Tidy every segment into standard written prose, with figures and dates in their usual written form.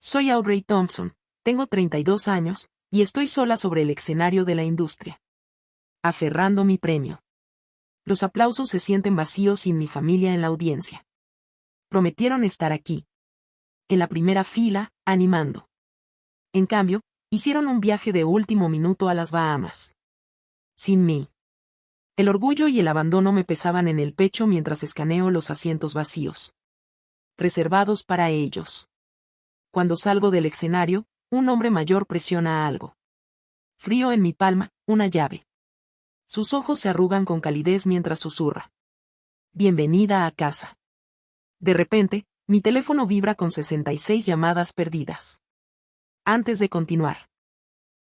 Soy Aubrey Thompson, tengo 32 años, y estoy sola sobre el escenario de la industria. Aferrando mi premio. Los aplausos se sienten vacíos sin mi familia en la audiencia. Prometieron estar aquí. En la primera fila, animando. En cambio, hicieron un viaje de último minuto a las Bahamas. Sin mí. El orgullo y el abandono me pesaban en el pecho mientras escaneo los asientos vacíos. Reservados para ellos. Cuando salgo del escenario, un hombre mayor presiona algo. Frío en mi palma, una llave. Sus ojos se arrugan con calidez mientras susurra. Bienvenida a casa. De repente, mi teléfono vibra con 66 llamadas perdidas. Antes de continuar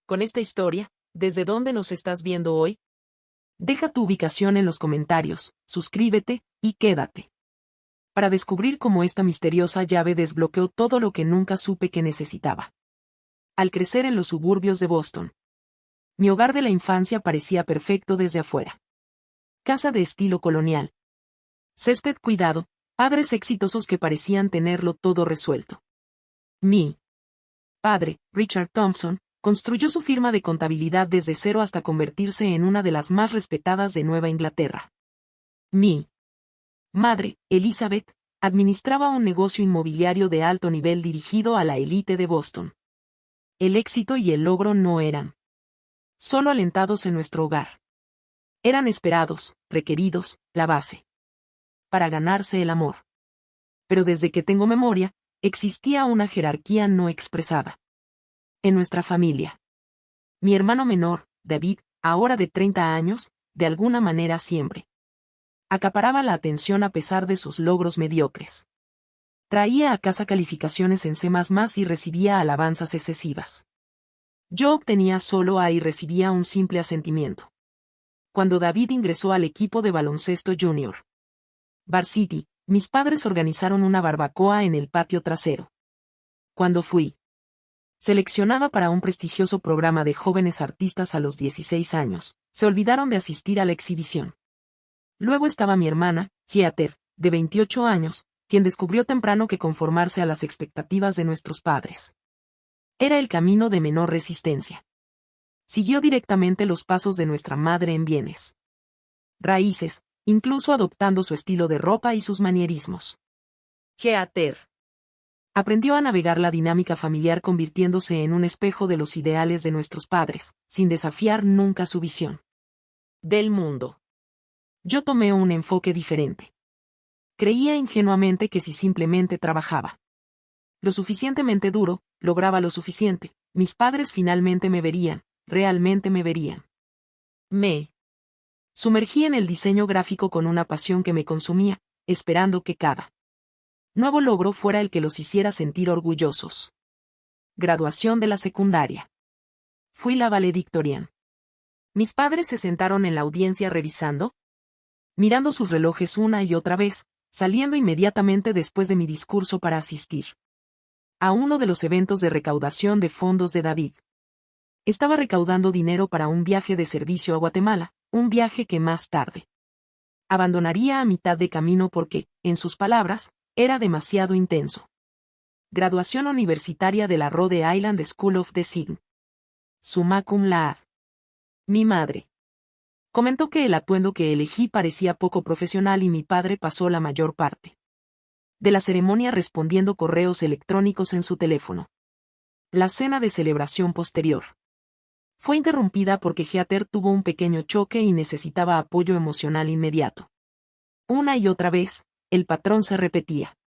con esta historia, ¿desde dónde nos estás viendo hoy? Deja tu ubicación en los comentarios, suscríbete, y quédate. Para descubrir cómo esta misteriosa llave desbloqueó todo lo que nunca supe que necesitaba. Al crecer en los suburbios de Boston. Mi hogar de la infancia parecía perfecto desde afuera. Casa de estilo colonial. Césped cuidado, padres exitosos que parecían tenerlo todo resuelto. Mi padre, Richard Thompson, construyó su firma de contabilidad desde cero hasta convertirse en una de las más respetadas de Nueva Inglaterra. Mi madre, Elizabeth, administraba un negocio inmobiliario de alto nivel dirigido a la élite de Boston. El éxito y el logro no eran solo alentados en nuestro hogar. Eran esperados, requeridos, la base. Para ganarse el amor. Pero desde que tengo memoria, existía una jerarquía no expresada. En nuestra familia. Mi hermano menor, David, ahora de 30 años, de alguna manera siempre acaparaba la atención a pesar de sus logros mediocres. Traía a casa calificaciones en C++ y recibía alabanzas excesivas. Yo obtenía solo A y recibía un simple asentimiento. Cuando David ingresó al equipo de baloncesto junior Varsity, mis padres organizaron una barbacoa en el patio trasero. Cuando fui seleccionada para un prestigioso programa de jóvenes artistas a los 16 años, se olvidaron de asistir a la exhibición. Luego estaba mi hermana, Heather, de 28 años, quien descubrió temprano que conformarse a las expectativas de nuestros padres era el camino de menor resistencia. Siguió directamente los pasos de nuestra madre en bienes raíces, incluso adoptando su estilo de ropa y sus manierismos. Heather aprendió a navegar la dinámica familiar convirtiéndose en un espejo de los ideales de nuestros padres, sin desafiar nunca su visión del mundo. Yo tomé un enfoque diferente. Creía ingenuamente que si simplemente trabajaba lo suficientemente duro, lograba lo suficiente, mis padres finalmente me verían, realmente me verían. Me sumergí en el diseño gráfico con una pasión que me consumía, esperando que cada nuevo logro fuera el que los hiciera sentir orgullosos. Graduación de la secundaria. Fui la valedictorian. Mis padres se sentaron en la audiencia revisando, mirando sus relojes una y otra vez, saliendo inmediatamente después de mi discurso para asistir a uno de los eventos de recaudación de fondos de David. Estaba recaudando dinero para un viaje de servicio a Guatemala, un viaje que más tarde abandonaría a mitad de camino porque, en sus palabras, era demasiado intenso. Graduación universitaria de la Rhode Island School of Design. Summa cum laude. Mi madre comentó que el atuendo que elegí parecía poco profesional y mi padre pasó la mayor parte de la ceremonia respondiendo correos electrónicos en su teléfono. La cena de celebración posterior fue interrumpida porque Heather tuvo un pequeño choque y necesitaba apoyo emocional inmediato. Una y otra vez, el patrón se repetía.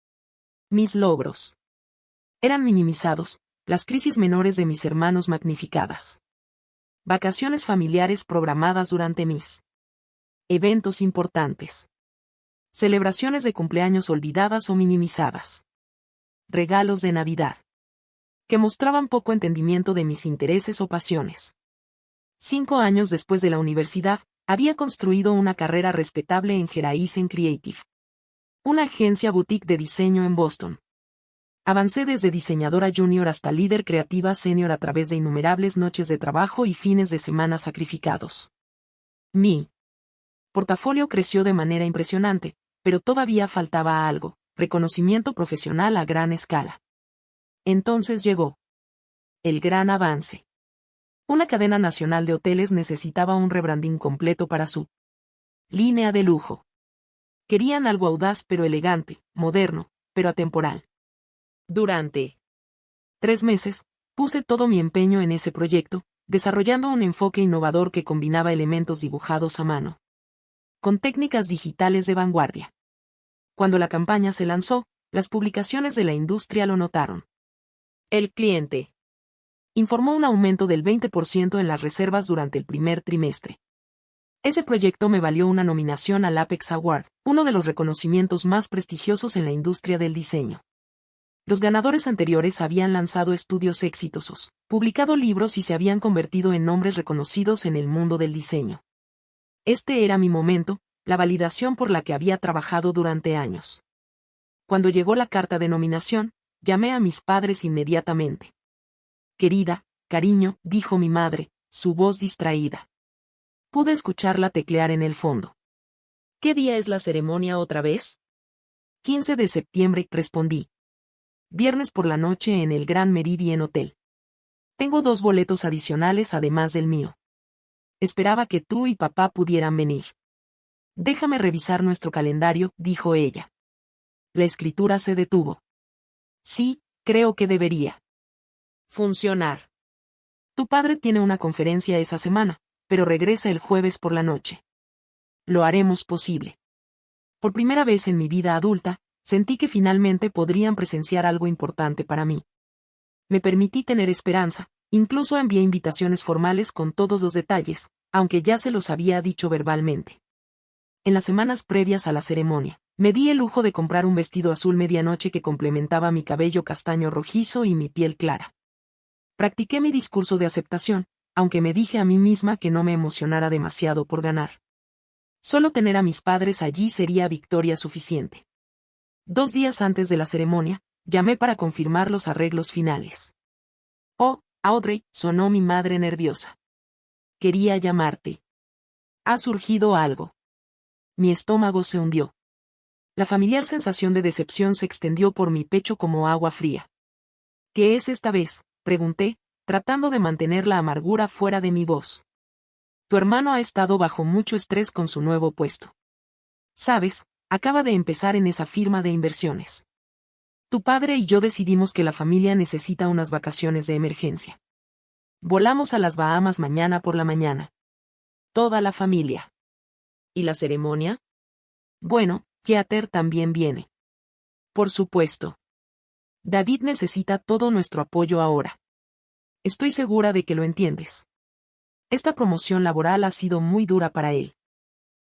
Mis logros eran minimizados, las crisis menores de mis hermanos magnificadas. Vacaciones familiares programadas durante mis eventos importantes. Celebraciones de cumpleaños olvidadas o minimizadas. Regalos de Navidad que mostraban poco entendimiento de mis intereses o pasiones. 5 años después de la universidad, había construido una carrera respetable en Horizon Creative, una agencia boutique de diseño en Boston. Avancé desde diseñadora junior hasta líder creativa senior a través de innumerables noches de trabajo y fines de semana sacrificados. Mi portafolio creció de manera impresionante, pero todavía faltaba algo, reconocimiento profesional a gran escala. Entonces llegó el gran avance. Una cadena nacional de hoteles necesitaba un rebranding completo para su línea de lujo. Querían algo audaz pero elegante, moderno, pero atemporal. Durante 3 meses, puse todo mi empeño en ese proyecto, desarrollando un enfoque innovador que combinaba elementos dibujados a mano con técnicas digitales de vanguardia. Cuando la campaña se lanzó, las publicaciones de la industria lo notaron. El cliente informó un aumento del 20% en las reservas durante el primer trimestre. Ese proyecto me valió una nominación al Apex Award, uno de los reconocimientos más prestigiosos en la industria del diseño. Los ganadores anteriores habían lanzado estudios exitosos, publicado libros y se habían convertido en nombres reconocidos en el mundo del diseño. Este era mi momento, la validación por la que había trabajado durante años. Cuando llegó la carta de nominación, llamé a mis padres inmediatamente. Querida, cariño, dijo mi madre, su voz distraída. Pude escucharla teclear en el fondo. ¿Qué día es la ceremonia otra vez? 15 de septiembre, respondí. Viernes por la noche en el Grand Meridien Hotel. Tengo 2 boletos adicionales además del mío. Esperaba que tú y papá pudieran venir. Déjame revisar nuestro calendario, dijo ella. La escritura se detuvo. Sí, creo que debería funcionar. Tu padre tiene una conferencia esa semana, pero regresa el jueves por la noche. Lo haremos posible. Por primera vez en mi vida adulta, sentí que finalmente podrían presenciar algo importante para mí. Me permití tener esperanza, incluso envié invitaciones formales con todos los detalles, aunque ya se los había dicho verbalmente. En las semanas previas a la ceremonia, me di el lujo de comprar un vestido azul medianoche que complementaba mi cabello castaño rojizo y mi piel clara. Practiqué mi discurso de aceptación, aunque me dije a mí misma que no me emocionara demasiado por ganar. Solo tener a mis padres allí sería victoria suficiente. 2 días antes de la ceremonia, llamé para confirmar los arreglos finales. Oh, Audrey, sonó mi madre nerviosa. Quería llamarte. Ha surgido algo. Mi estómago se hundió. La familiar sensación de decepción se extendió por mi pecho como agua fría. ¿Qué es esta vez?, pregunté, tratando de mantener la amargura fuera de mi voz. Tu hermano ha estado bajo mucho estrés con su nuevo puesto. Sabes, acaba de empezar en esa firma de inversiones. Tu padre y yo decidimos que la familia necesita unas vacaciones de emergencia. Volamos a las Bahamas mañana por la mañana. Toda la familia. ¿Y la ceremonia? Bueno, Keater también viene. Por supuesto. David necesita todo nuestro apoyo ahora. Estoy segura de que lo entiendes. Esta promoción laboral ha sido muy dura para él.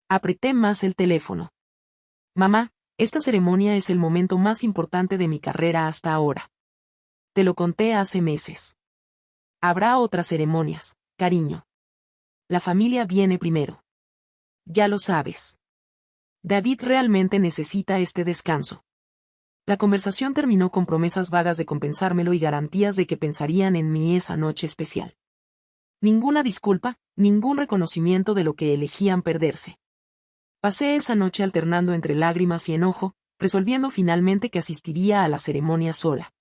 Apreté más el teléfono. Mamá, esta ceremonia es el momento más importante de mi carrera hasta ahora. Te lo conté hace meses. Habrá otras ceremonias, cariño. La familia viene primero. Ya lo sabes. David realmente necesita este descanso. La conversación terminó con promesas vagas de compensármelo y garantías de que pensarían en mí esa noche especial. Ninguna disculpa, ningún reconocimiento de lo que elegían perderse. Pasé esa noche alternando entre lágrimas y enojo, resolviendo finalmente que asistiría a la ceremonia sola.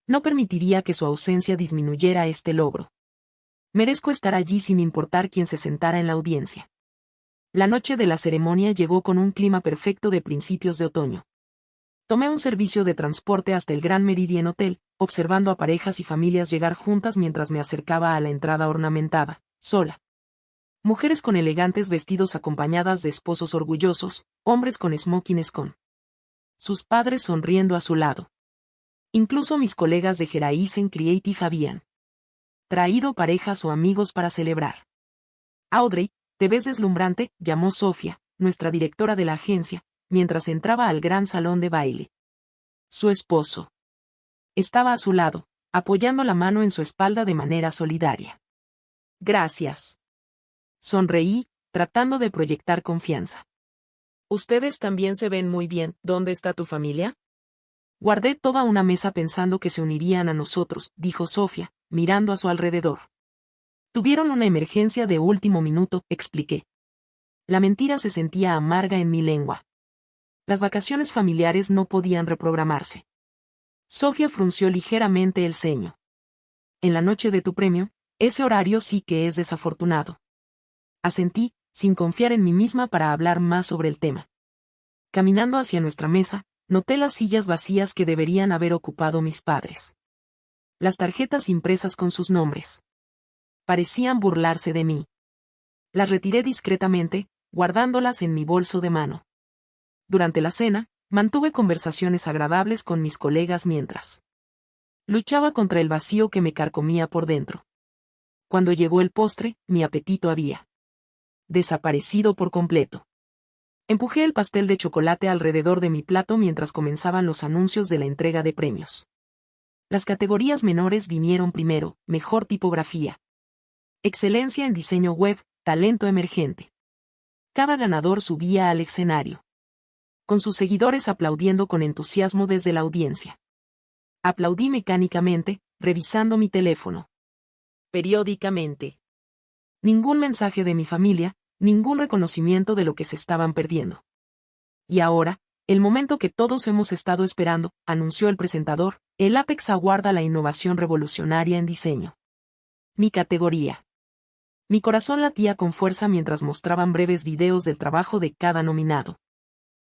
No permitiría que su ausencia disminuyera este logro. Merezco estar allí sin importar quién se sentara en la audiencia. La noche de la ceremonia llegó con un clima perfecto de principios de otoño. Tomé un servicio de transporte hasta el Grand Meridien Hotel, observando a parejas y familias llegar juntas mientras me acercaba a la entrada ornamentada, sola. Mujeres con elegantes vestidos acompañadas de esposos orgullosos, hombres con smokings con sus padres sonriendo a su lado. Incluso mis colegas de Horizon Creative habían traído parejas o amigos para celebrar. Audrey, te ves deslumbrante, llamó Sofía, nuestra directora de la agencia, mientras entraba al gran salón de baile. Su esposo estaba a su lado, apoyando la mano en su espalda de manera solidaria. Gracias. Sonreí, tratando de proyectar confianza. Ustedes también se ven muy bien. ¿Dónde está tu familia? Guardé toda una mesa pensando que se unirían a nosotros, dijo Sofía, mirando a su alrededor. Tuvieron una emergencia de último minuto, expliqué. La mentira se sentía amarga en mi lengua. Las vacaciones familiares no podían reprogramarse. Sofía frunció ligeramente el ceño. En la noche de tu premio, ese horario sí que es desafortunado. Asentí, sin confiar en mí misma para hablar más sobre el tema. Caminando hacia nuestra mesa, noté las sillas vacías que deberían haber ocupado mis padres. Las tarjetas impresas con sus nombres. Parecían burlarse de mí. Las retiré discretamente, guardándolas en mi bolso de mano. Durante la cena, mantuve conversaciones agradables con mis colegas mientras luchaba contra el vacío que me carcomía por dentro. Cuando llegó el postre, mi apetito había desaparecido por completo. Empujé el pastel de chocolate alrededor de mi plato mientras comenzaban los anuncios de la entrega de premios. Las categorías menores vinieron primero: mejor tipografía, excelencia en diseño web, talento emergente. Cada ganador subía al escenario, con sus seguidores aplaudiendo con entusiasmo desde la audiencia. Aplaudí mecánicamente, revisando mi teléfono. Periódicamente. Ningún mensaje de mi familia, ningún reconocimiento de lo que se estaban perdiendo. Y ahora, el momento que todos hemos estado esperando, anunció el presentador, el Apex aguarda la innovación revolucionaria en diseño. Mi categoría. Mi corazón latía con fuerza mientras mostraban breves videos del trabajo de cada nominado.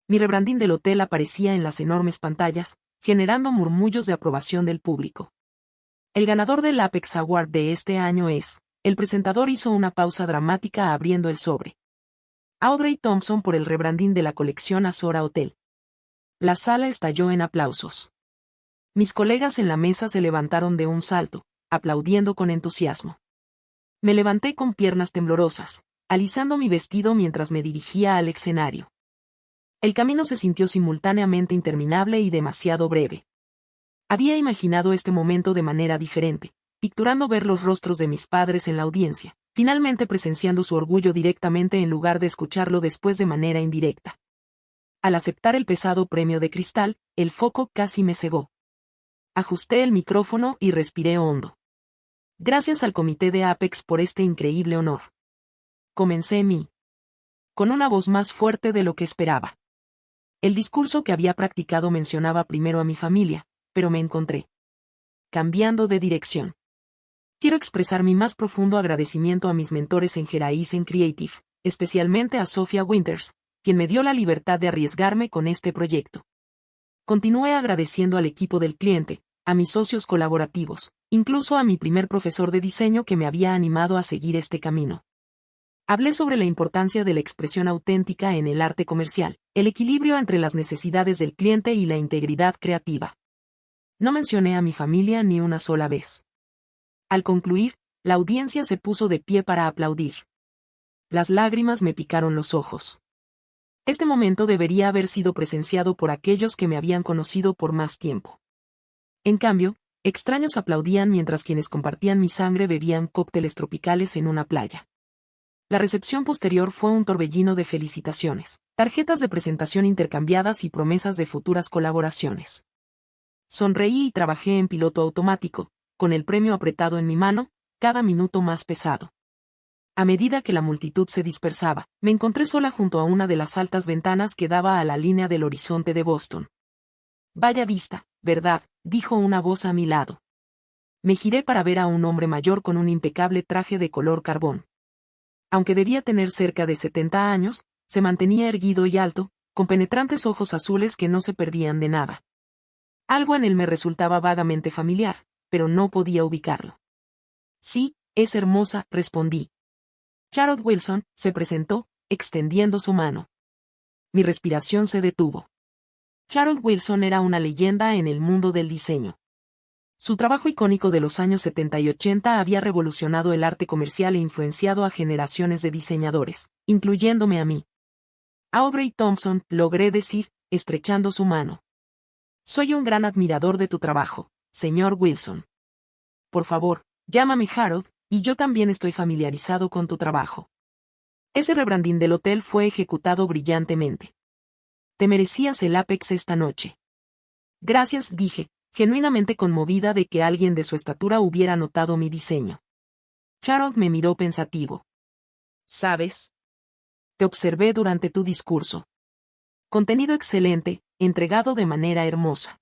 Mi rebranding del hotel aparecía en las enormes pantallas, generando murmullos de aprobación del público. El ganador del Apex Award de este año es... El presentador hizo una pausa dramática abriendo el sobre. Audrey Thompson por el rebranding de la colección Azora Hotel. La sala estalló en aplausos. Mis colegas en la mesa se levantaron de un salto, aplaudiendo con entusiasmo. Me levanté con piernas temblorosas, alisando mi vestido mientras me dirigía al escenario. El camino se sintió simultáneamente interminable y demasiado breve. Había imaginado este momento de manera diferente, picturando ver los rostros de mis padres en la audiencia, finalmente presenciando su orgullo directamente en lugar de escucharlo después de manera indirecta. Al aceptar el pesado premio de cristal, el foco casi me cegó. Ajusté el micrófono y respiré hondo. Gracias al comité de Apex por este increíble honor. Comencé con una voz más fuerte de lo que esperaba. El discurso que había practicado mencionaba primero a mi familia, pero me encontré cambiando de dirección. Quiero expresar mi más profundo agradecimiento a mis mentores en Horizon Creative, especialmente a Sophia Winters, quien me dio la libertad de arriesgarme con este proyecto. Continué agradeciendo al equipo del cliente, a mis socios colaborativos, incluso a mi primer profesor de diseño que me había animado a seguir este camino. Hablé sobre la importancia de la expresión auténtica en el arte comercial, el equilibrio entre las necesidades del cliente y la integridad creativa. No mencioné a mi familia ni una sola vez. Al concluir, la audiencia se puso de pie para aplaudir. Las lágrimas me picaron los ojos. Este momento debería haber sido presenciado por aquellos que me habían conocido por más tiempo. En cambio, extraños aplaudían mientras quienes compartían mi sangre bebían cócteles tropicales en una playa. La recepción posterior fue un torbellino de felicitaciones, tarjetas de presentación intercambiadas y promesas de futuras colaboraciones. Sonreí y trabajé en piloto automático, con el premio apretado en mi mano, cada minuto más pesado. A medida que la multitud se dispersaba, me encontré sola junto a una de las altas ventanas que daba a la línea del horizonte de Boston. Vaya vista, ¿verdad?, dijo una voz a mi lado. Me giré para ver a un hombre mayor con un impecable traje de color carbón. Aunque debía tener cerca de 70 años, se mantenía erguido y alto, con penetrantes ojos azules que no se perdían de nada. Algo en él me resultaba vagamente familiar, pero no podía ubicarlo. Sí, es hermosa, respondí. Harold Wilson se presentó, extendiendo su mano. Mi respiración se detuvo. Harold Wilson era una leyenda en el mundo del diseño. Su trabajo icónico de los años 70 y 80 había revolucionado el arte comercial e influenciado a generaciones de diseñadores, incluyéndome a mí. Aubrey Thompson, logré decir, estrechando su mano. Soy un gran admirador de tu trabajo, señor Wilson. Por favor, llámame Harold, y yo también estoy familiarizado con tu trabajo. Ese rebranding del hotel fue ejecutado brillantemente. Te merecías el Apex esta noche. Gracias, dije, genuinamente conmovida de que alguien de su estatura hubiera notado mi diseño. Harold me miró pensativo. ¿Sabes? Te observé durante tu discurso. Contenido excelente, entregado de manera hermosa.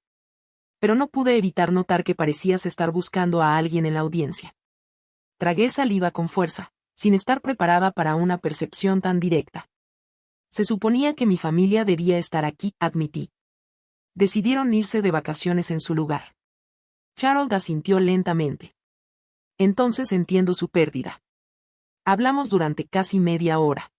pero no pude evitar notar que parecías estar buscando a alguien en la audiencia. Tragué saliva con fuerza, sin estar preparada para una percepción tan directa. Se suponía que mi familia debía estar aquí, admití. Decidieron irse de vacaciones en su lugar. Harold asintió lentamente. Entonces entiendo su pérdida. Hablamos durante casi media hora.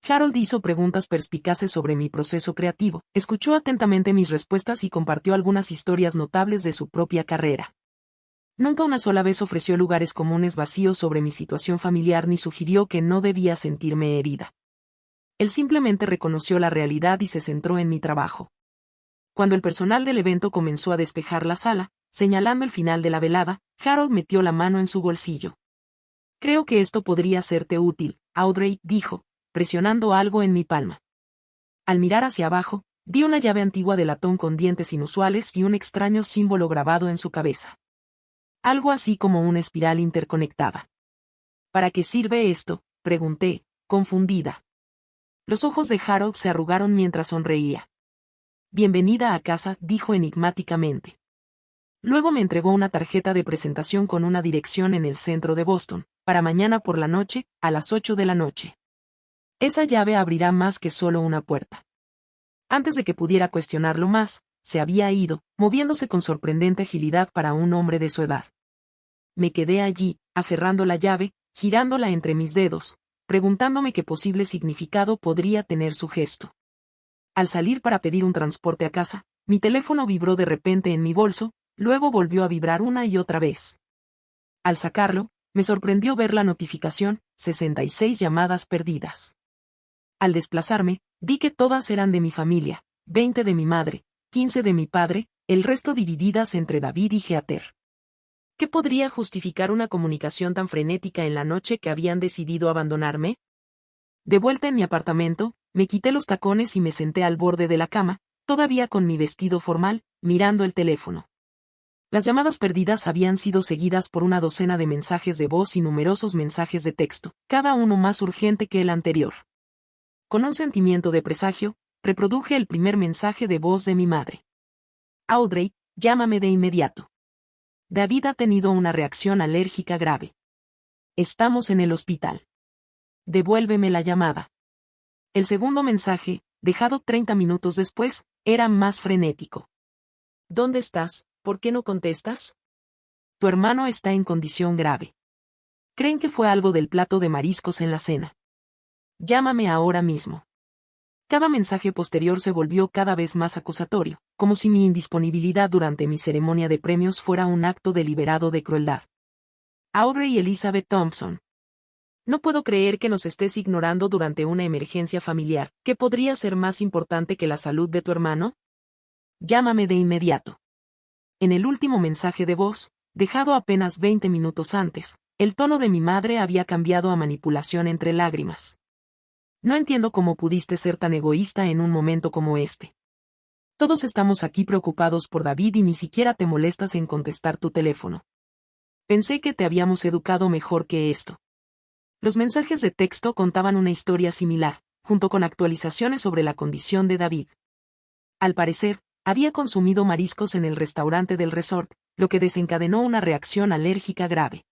Harold hizo preguntas perspicaces sobre mi proceso creativo, escuchó atentamente mis respuestas y compartió algunas historias notables de su propia carrera. Nunca una sola vez ofreció lugares comunes vacíos sobre mi situación familiar ni sugirió que no debía sentirme herida. Él simplemente reconoció la realidad y se centró en mi trabajo. Cuando el personal del evento comenzó a despejar la sala, señalando el final de la velada, Harold metió la mano en su bolsillo. Creo que esto podría serte útil, Audrey, dijo, presionando algo en mi palma. Al mirar hacia abajo, vi una llave antigua de latón con dientes inusuales y un extraño símbolo grabado en su cabeza. Algo así como una espiral interconectada. ¿Para qué sirve esto?, pregunté, confundida. Los ojos de Harold se arrugaron mientras sonreía. Bienvenida a casa, dijo enigmáticamente. Luego me entregó una tarjeta de presentación con una dirección en el centro de Boston, para mañana por la noche, a las 8 de la noche. Esa llave abrirá más que solo una puerta. Antes de que pudiera cuestionarlo más, se había ido, moviéndose con sorprendente agilidad para un hombre de su edad. Me quedé allí, aferrando la llave, girándola entre mis dedos, preguntándome qué posible significado podría tener su gesto. Al salir para pedir un transporte a casa, mi teléfono vibró de repente en mi bolso, luego volvió a vibrar una y otra vez. Al sacarlo, me sorprendió ver la notificación, 66 llamadas perdidas. Al desplazarme, vi que todas eran de mi familia, 20 de mi madre, 15 de mi padre, el resto divididas entre David y Heather. ¿Qué podría justificar una comunicación tan frenética en la noche que habían decidido abandonarme? De vuelta en mi apartamento, me quité los tacones y me senté al borde de la cama, todavía con mi vestido formal, mirando el teléfono. Las llamadas perdidas habían sido seguidas por una docena de mensajes de voz y numerosos mensajes de texto, cada uno más urgente que el anterior. Con un sentimiento de presagio, reproduje el primer mensaje de voz de mi madre. Audrey, llámame de inmediato. David ha tenido una reacción alérgica grave. Estamos en el hospital. Devuélveme la llamada. El segundo mensaje, dejado 30 minutos después, era más frenético. ¿Dónde estás? ¿Por qué no contestas? Tu hermano está en condición grave. Creen que fue algo del plato de mariscos en la cena. Llámame ahora mismo. Cada mensaje posterior se volvió cada vez más acusatorio, como si mi indisponibilidad durante mi ceremonia de premios fuera un acto deliberado de crueldad. Audrey Elizabeth Thompson. No puedo creer que nos estés ignorando durante una emergencia familiar, que podría ser más importante que la salud de tu hermano. Llámame de inmediato. En el último mensaje de voz, dejado apenas 20 minutos antes, el tono de mi madre había cambiado a manipulación entre lágrimas. No entiendo cómo pudiste ser tan egoísta en un momento como este. Todos estamos aquí preocupados por David y ni siquiera te molestas en contestar tu teléfono. Pensé que te habíamos educado mejor que esto. Los mensajes de texto contaban una historia similar, junto con actualizaciones sobre la condición de David. Al parecer, había consumido mariscos en el restaurante del resort, lo que desencadenó una reacción alérgica grave.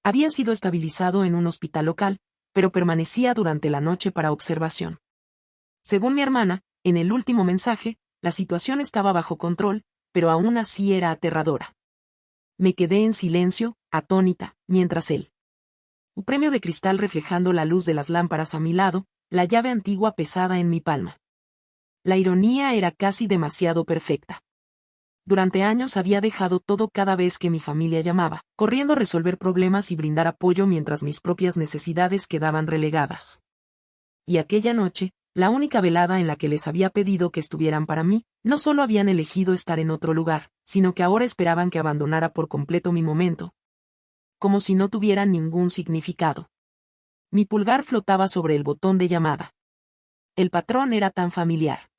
Había sido estabilizado en un hospital local, pero permanecía durante la noche para observación. Según mi hermana, en el último mensaje, la situación estaba bajo control, pero aún así era aterradora. Me quedé en silencio, atónita, mientras él. Un premio de cristal reflejando la luz de las lámparas a mi lado, la llave antigua pesada en mi palma. La ironía era casi demasiado perfecta. Durante años había dejado todo cada vez que mi familia llamaba, corriendo a resolver problemas y brindar apoyo mientras mis propias necesidades quedaban relegadas. Y aquella noche, la única velada en la que les había pedido que estuvieran para mí, no solo habían elegido estar en otro lugar, sino que ahora esperaban que abandonara por completo mi momento. Como si no tuviera ningún significado. Mi pulgar flotaba sobre el botón de llamada. El patrón era tan familiar.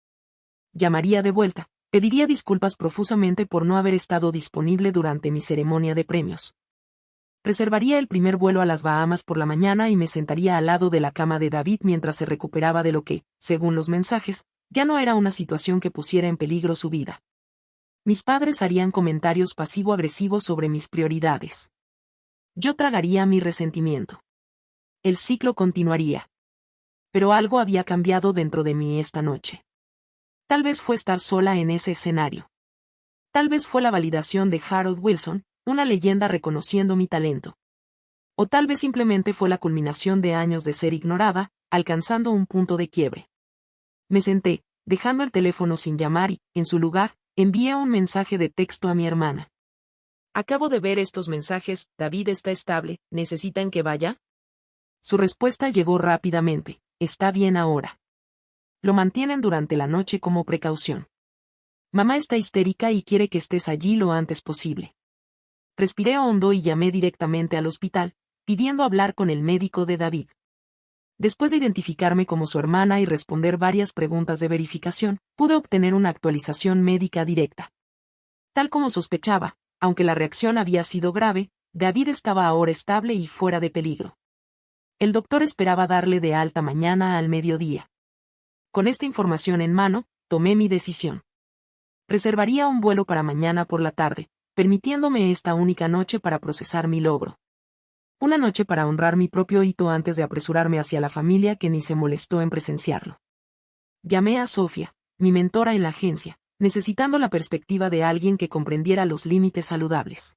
Llamaría de vuelta, pediría disculpas profusamente por no haber estado disponible durante mi ceremonia de premios. Reservaría el primer vuelo a las Bahamas por la mañana y me sentaría al lado de la cama de David mientras se recuperaba de lo que, según los mensajes, ya no era una situación que pusiera en peligro su vida. Mis padres harían comentarios pasivo-agresivos sobre mis prioridades. Yo tragaría mi resentimiento. El ciclo continuaría. Pero algo había cambiado dentro de mí esta noche. Tal vez fue estar sola en ese escenario. Tal vez fue la validación de Harold Wilson, una leyenda reconociendo mi talento. O tal vez simplemente fue la culminación de años de ser ignorada, alcanzando un punto de quiebre. Me senté, dejando el teléfono sin llamar y, en su lugar, envié un mensaje de texto a mi hermana. Acabo de ver estos mensajes, David está estable, ¿necesitan que vaya? Su respuesta llegó rápidamente, está bien ahora. Lo mantienen durante la noche como precaución. Mamá está histérica y quiere que estés allí lo antes posible. Respiré hondo y llamé directamente al hospital, pidiendo hablar con el médico de David. Después de identificarme como su hermana y responder varias preguntas de verificación, pude obtener una actualización médica directa. Tal como sospechaba, aunque la reacción había sido grave, David estaba ahora estable y fuera de peligro. El doctor esperaba darle de alta mañana al mediodía. Con esta información en mano, tomé mi decisión. Reservaría un vuelo para mañana por la tarde, permitiéndome esta única noche para procesar mi logro. Una noche para honrar mi propio hito antes de apresurarme hacia la familia que ni se molestó en presenciarlo. Llamé a Sofía, mi mentora en la agencia, necesitando la perspectiva de alguien que comprendiera los límites saludables.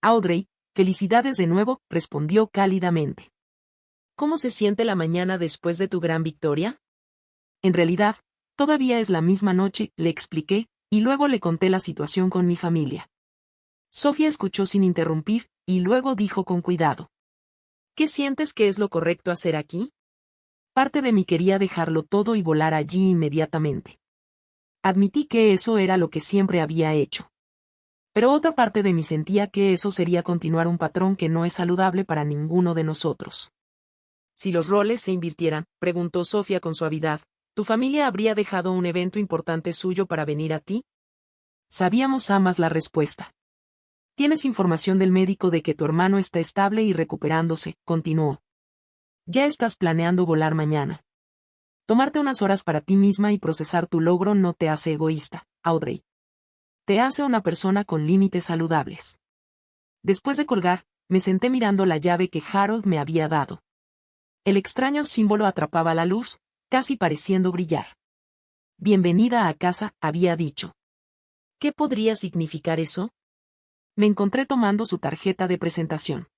Audrey, felicidades de nuevo, respondió cálidamente. ¿Cómo se siente la mañana después de tu gran victoria? En realidad, todavía es la misma noche, le expliqué, y luego le conté la situación con mi familia. Sofía escuchó sin interrumpir, y luego dijo con cuidado. ¿Qué sientes que es lo correcto hacer aquí? Parte de mí quería dejarlo todo y volar allí inmediatamente. Admití que eso era lo que siempre había hecho. Pero otra parte de mí sentía que eso sería continuar un patrón que no es saludable para ninguno de nosotros. Si los roles se invirtieran, preguntó Sofía con suavidad, ¿tu familia habría dejado un evento importante suyo para venir a ti? Sabíamos ambas la respuesta. Tienes información del médico de que tu hermano está estable y recuperándose, continuó. Ya estás planeando volar mañana. Tomarte unas horas para ti misma y procesar tu logro no te hace egoísta, Audrey. Te hace una persona con límites saludables. Después de colgar, me senté mirando la llave que Harold me había dado. El extraño símbolo atrapaba la luz, casi pareciendo brillar. Bienvenida a casa, había dicho. ¿Qué podría significar eso? Me encontré tomando su tarjeta de presentación.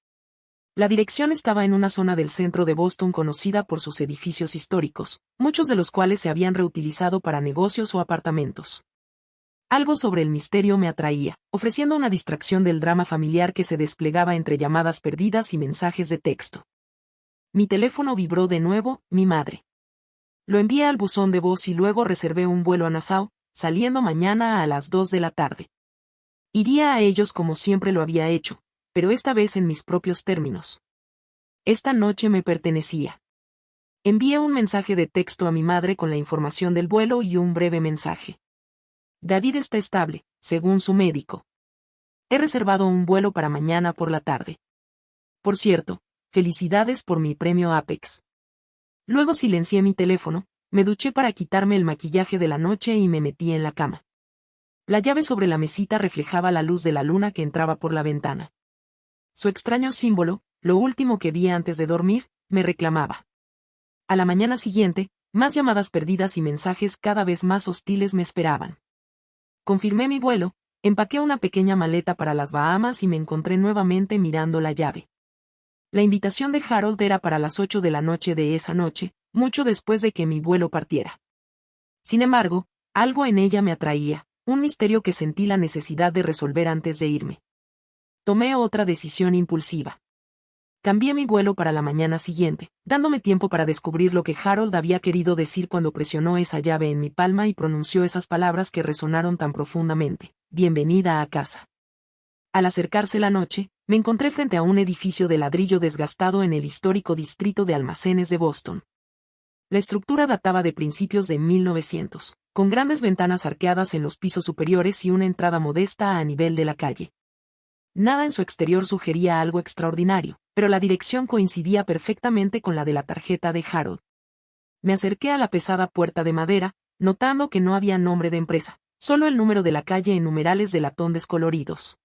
La dirección estaba en una zona del centro de Boston conocida por sus edificios históricos, muchos de los cuales se habían reutilizado para negocios o apartamentos. Algo sobre el misterio me atraía, ofreciendo una distracción del drama familiar que se desplegaba entre llamadas perdidas y mensajes de texto. Mi teléfono vibró de nuevo, mi madre. Lo envié al buzón de voz y luego reservé un vuelo a Nassau, saliendo mañana a las 2 de la tarde. Iría a ellos como siempre lo había hecho, pero esta vez en mis propios términos. Esta noche me pertenecía. Envié un mensaje de texto a mi madre con la información del vuelo y un breve mensaje. David está estable, según su médico. He reservado un vuelo para mañana por la tarde. Por cierto, felicidades por mi premio Apex. Luego silencié mi teléfono, me duché para quitarme el maquillaje de la noche y me metí en la cama. La llave sobre la mesita reflejaba la luz de la luna que entraba por la ventana. Su extraño símbolo, lo último que vi antes de dormir, me reclamaba. A la mañana siguiente, más llamadas perdidas y mensajes cada vez más hostiles me esperaban. Confirmé mi vuelo, empaqué una pequeña maleta para las Bahamas y me encontré nuevamente mirando la llave. La invitación de Harold era para las 8 de la noche de esa noche, mucho después de que mi vuelo partiera. Sin embargo, algo en ella me atraía, un misterio que sentí la necesidad de resolver antes de irme. Tomé otra decisión impulsiva. Cambié mi vuelo para la mañana siguiente, dándome tiempo para descubrir lo que Harold había querido decir cuando presionó esa llave en mi palma y pronunció esas palabras que resonaron tan profundamente. Bienvenida a casa. Al acercarse la noche, me encontré frente a un edificio de ladrillo desgastado en el histórico distrito de almacenes de Boston. La estructura databa de principios de 1900, con grandes ventanas arqueadas en los pisos superiores y una entrada modesta a nivel de la calle. Nada en su exterior sugería algo extraordinario, pero la dirección coincidía perfectamente con la de la tarjeta de Harold. Me acerqué a la pesada puerta de madera, notando que no había nombre de empresa, Solo el número de la calle en numerales de latón descoloridos.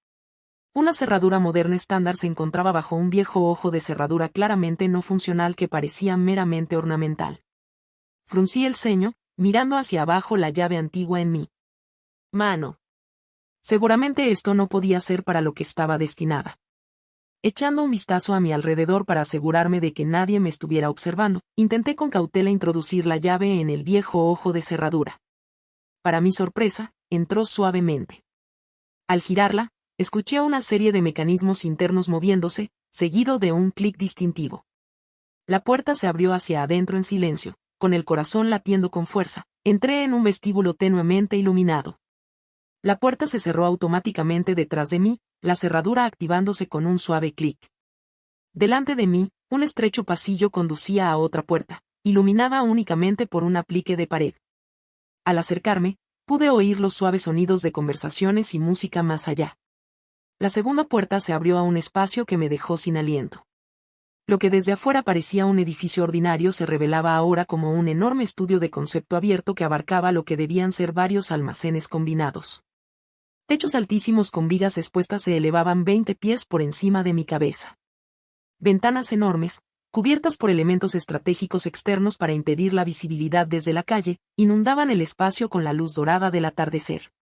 Una cerradura moderna estándar se encontraba bajo un viejo ojo de cerradura claramente no funcional que parecía meramente ornamental. Fruncí el ceño, mirando hacia abajo la llave antigua en mi mano. Seguramente esto no podía ser para lo que estaba destinada. Echando un vistazo a mi alrededor para asegurarme de que nadie me estuviera observando, intenté con cautela introducir la llave en el viejo ojo de cerradura. Para mi sorpresa, entró suavemente. Al girarla, escuché una serie de mecanismos internos moviéndose, seguido de un clic distintivo. La puerta se abrió hacia adentro en silencio, con el corazón latiendo con fuerza. Entré en un vestíbulo tenuemente iluminado. La puerta se cerró automáticamente detrás de mí, la cerradura activándose con un suave clic. Delante de mí, un estrecho pasillo conducía a otra puerta, iluminada únicamente por un aplique de pared. Al acercarme, pude oír los suaves sonidos de conversaciones y música más allá. La segunda puerta se abrió a un espacio que me dejó sin aliento. Lo que desde afuera parecía un edificio ordinario se revelaba ahora como un enorme estudio de concepto abierto que abarcaba lo que debían ser varios almacenes combinados. Techos altísimos con vigas expuestas se elevaban 20 pies por encima de mi cabeza. Ventanas enormes, cubiertas por elementos estratégicos externos para impedir la visibilidad desde la calle, inundaban el espacio con la luz dorada del atardecer.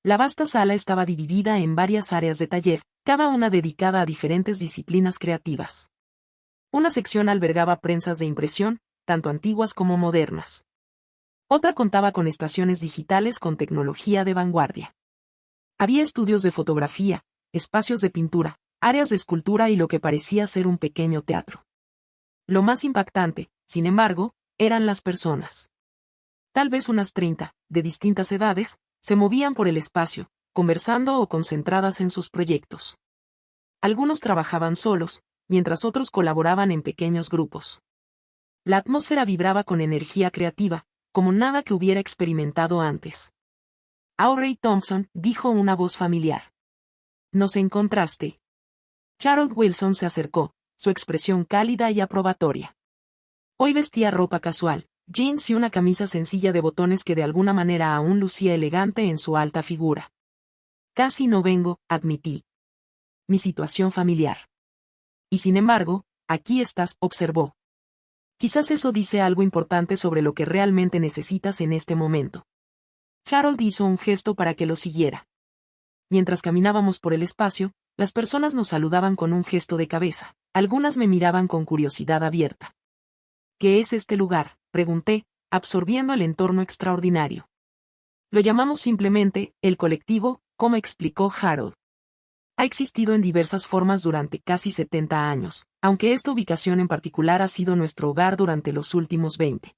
La vasta sala estaba dividida en varias áreas de taller, cada una dedicada a diferentes disciplinas creativas. Una sección albergaba prensas de impresión, tanto antiguas como modernas. Otra contaba con estaciones digitales con tecnología de vanguardia. Había estudios de fotografía, espacios de pintura, áreas de escultura y lo que parecía ser un pequeño teatro. Lo más impactante, sin embargo, eran las personas. Tal vez unas 30, de distintas edades, se movían por el espacio, conversando o concentradas en sus proyectos. Algunos trabajaban solos, mientras otros colaboraban en pequeños grupos. La atmósfera vibraba con energía creativa, como nada que hubiera experimentado antes. Aubrey Thompson, dijo una voz familiar. ¿Nos encontraste? Harold Wilson se acercó, su expresión cálida y aprobatoria. Hoy vestía ropa casual, jeans y una camisa sencilla de botones que de alguna manera aún lucía elegante en su alta figura. Casi no vengo, admití. Mi situación familiar. Y sin embargo, aquí estás, observó. Quizás eso dice algo importante sobre lo que realmente necesitas en este momento. Harold hizo un gesto para que lo siguiera. Mientras caminábamos por el espacio, las personas nos saludaban con un gesto de cabeza, algunas me miraban con curiosidad abierta. ¿Qué es este lugar?, pregunté, absorbiendo el entorno extraordinario. Lo llamamos simplemente, el colectivo, como explicó Harold. Ha existido en diversas formas durante casi 70 años, aunque esta ubicación en particular ha sido nuestro hogar durante los últimos 20.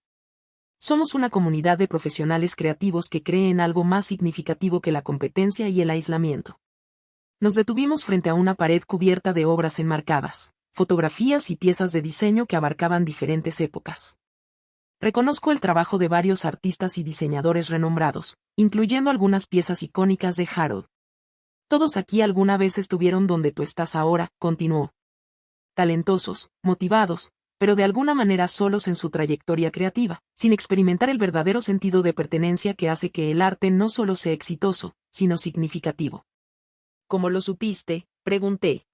Somos una comunidad de profesionales creativos que cree en algo más significativo que la competencia y el aislamiento. Nos detuvimos frente a una pared cubierta de obras enmarcadas, fotografías y piezas de diseño que abarcaban diferentes épocas. Reconozco el trabajo de varios artistas y diseñadores renombrados, incluyendo algunas piezas icónicas de Harold. Todos aquí alguna vez estuvieron donde tú estás ahora, continuó. Talentosos, motivados, pero de alguna manera solos en su trayectoria creativa, sin experimentar el verdadero sentido de pertenencia que hace que el arte no solo sea exitoso, sino significativo. ¿Cómo lo supiste?, pregunté.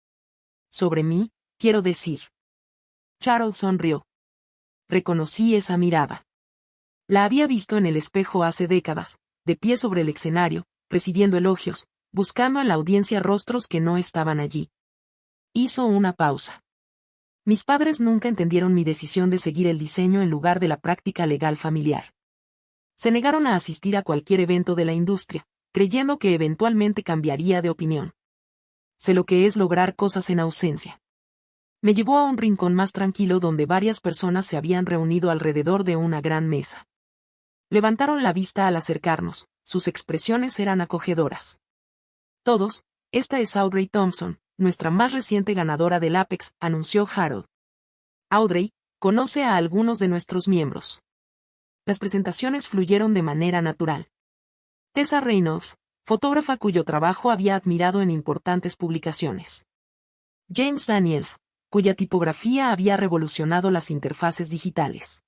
Sobre mí, quiero decir. Charles sonrió. Reconocí esa mirada. La había visto en el espejo hace décadas, de pie sobre el escenario, recibiendo elogios, buscando en la audiencia rostros que no estaban allí. Hizo una pausa. Mis padres nunca entendieron mi decisión de seguir el diseño en lugar de la práctica legal familiar. Se negaron a asistir a cualquier evento de la industria, creyendo que eventualmente cambiaría de opinión. Sé lo que es lograr cosas en ausencia. Me llevó a un rincón más tranquilo donde varias personas se habían reunido alrededor de una gran mesa. Levantaron la vista al acercarnos, sus expresiones eran acogedoras. Todos, esta es Audrey Thompson, nuestra más reciente ganadora del Apex, anunció Harold. Audrey, conoce a algunos de nuestros miembros. Las presentaciones fluyeron de manera natural. Tessa Reynolds, fotógrafa cuyo trabajo había admirado en importantes publicaciones. James Daniels, cuya tipografía había revolucionado las interfaces digitales.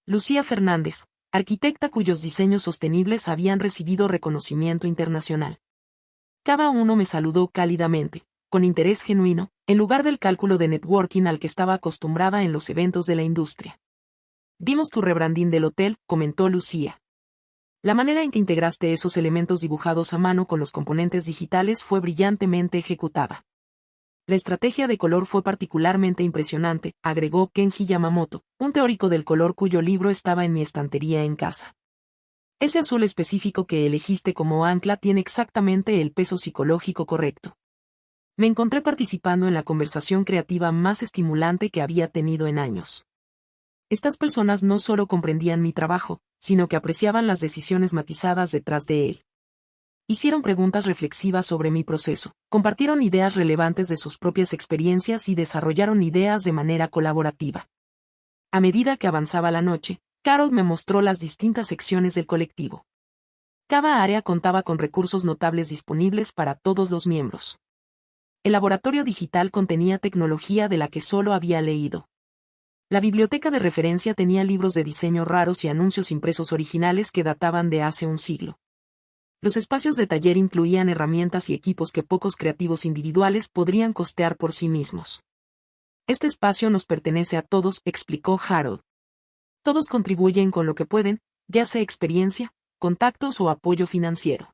Lucía Fernández, arquitecta cuyos diseños sostenibles habían recibido reconocimiento internacional. Cada uno me saludó cálidamente, con interés genuino, en lugar del cálculo de networking al que estaba acostumbrada en los eventos de la industria. Vimos tu rebranding del hotel, comentó Lucía. La manera en que integraste esos elementos dibujados a mano con los componentes digitales fue brillantemente ejecutada. La estrategia de color fue particularmente impresionante, agregó Kenji Yamamoto, un teórico del color cuyo libro estaba en mi estantería en casa. Ese azul específico que elegiste como ancla tiene exactamente el peso psicológico correcto. Me encontré participando en la conversación creativa más estimulante que había tenido en años. Estas personas no solo comprendían mi trabajo, sino que apreciaban las decisiones matizadas detrás de él. Hicieron preguntas reflexivas sobre mi proceso, compartieron ideas relevantes de sus propias experiencias y desarrollaron ideas de manera colaborativa. A medida que avanzaba la noche, Carol me mostró las distintas secciones del colectivo. Cada área contaba con recursos notables disponibles para todos los miembros. El laboratorio digital contenía tecnología de la que solo había leído. La biblioteca de referencia tenía libros de diseño raros y anuncios impresos originales que databan de hace un siglo. Los espacios de taller incluían herramientas y equipos que pocos creativos individuales podrían costear por sí mismos. Este espacio nos pertenece a todos, explicó Harold. Todos contribuyen con lo que pueden, ya sea experiencia, contactos o apoyo financiero.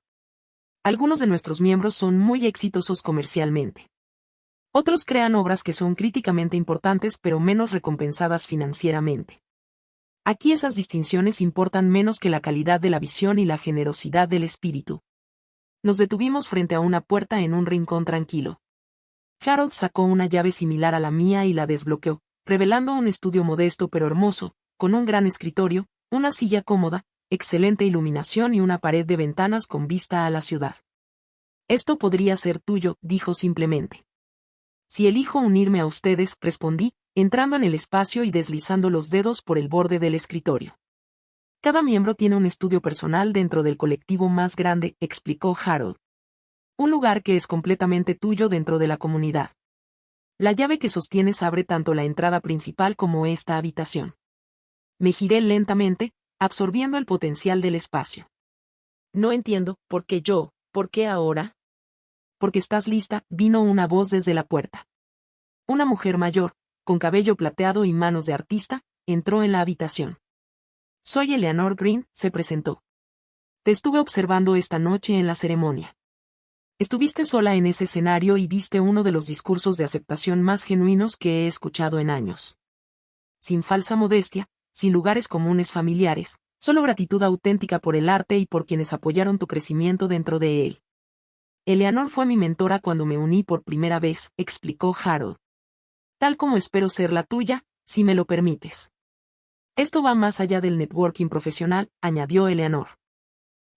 Algunos de nuestros miembros son muy exitosos comercialmente. Otros crean obras que son críticamente importantes pero menos recompensadas financieramente. Aquí esas distinciones importan menos que la calidad de la visión y la generosidad del espíritu. Nos detuvimos frente a una puerta en un rincón tranquilo. Harold sacó una llave similar a la mía y la desbloqueó, revelando un estudio modesto pero hermoso, con un gran escritorio, una silla cómoda, excelente iluminación y una pared de ventanas con vista a la ciudad. Esto podría ser tuyo, dijo simplemente. Si elijo unirme a ustedes, respondí, entrando en el espacio y deslizando los dedos por el borde del escritorio. Cada miembro tiene un estudio personal dentro del colectivo más grande, explicó Harold. Un lugar que es completamente tuyo dentro de la comunidad. La llave que sostienes abre tanto la entrada principal como esta habitación. Me giré lentamente, absorbiendo el potencial del espacio. No entiendo, ¿por qué ahora? Porque estás lista, vino una voz desde la puerta. Una mujer mayor, con cabello plateado y manos de artista, entró en la habitación. Soy Eleanor Green, se presentó. Te estuve observando esta noche en la ceremonia. Estuviste sola en ese escenario y diste uno de los discursos de aceptación más genuinos que he escuchado en años. Sin falsa modestia, sin lugares comunes familiares, solo gratitud auténtica por el arte y por quienes apoyaron tu crecimiento dentro de él. Eleanor fue mi mentora cuando me uní por primera vez, explicó Harold. Tal como espero ser la tuya, si me lo permites. Esto va más allá del networking profesional, añadió Eleanor.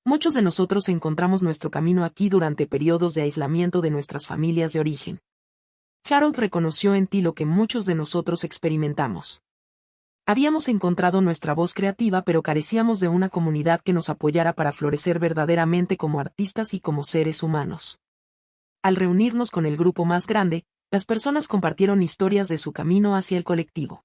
Muchos de nosotros encontramos nuestro camino aquí durante periodos de aislamiento de nuestras familias de origen. Harold reconoció en ti lo que muchos de nosotros experimentamos. Habíamos encontrado nuestra voz creativa pero carecíamos de una comunidad que nos apoyara para florecer verdaderamente como artistas y como seres humanos. Al reunirnos con el grupo más grande, las personas compartieron historias de su camino hacia el colectivo.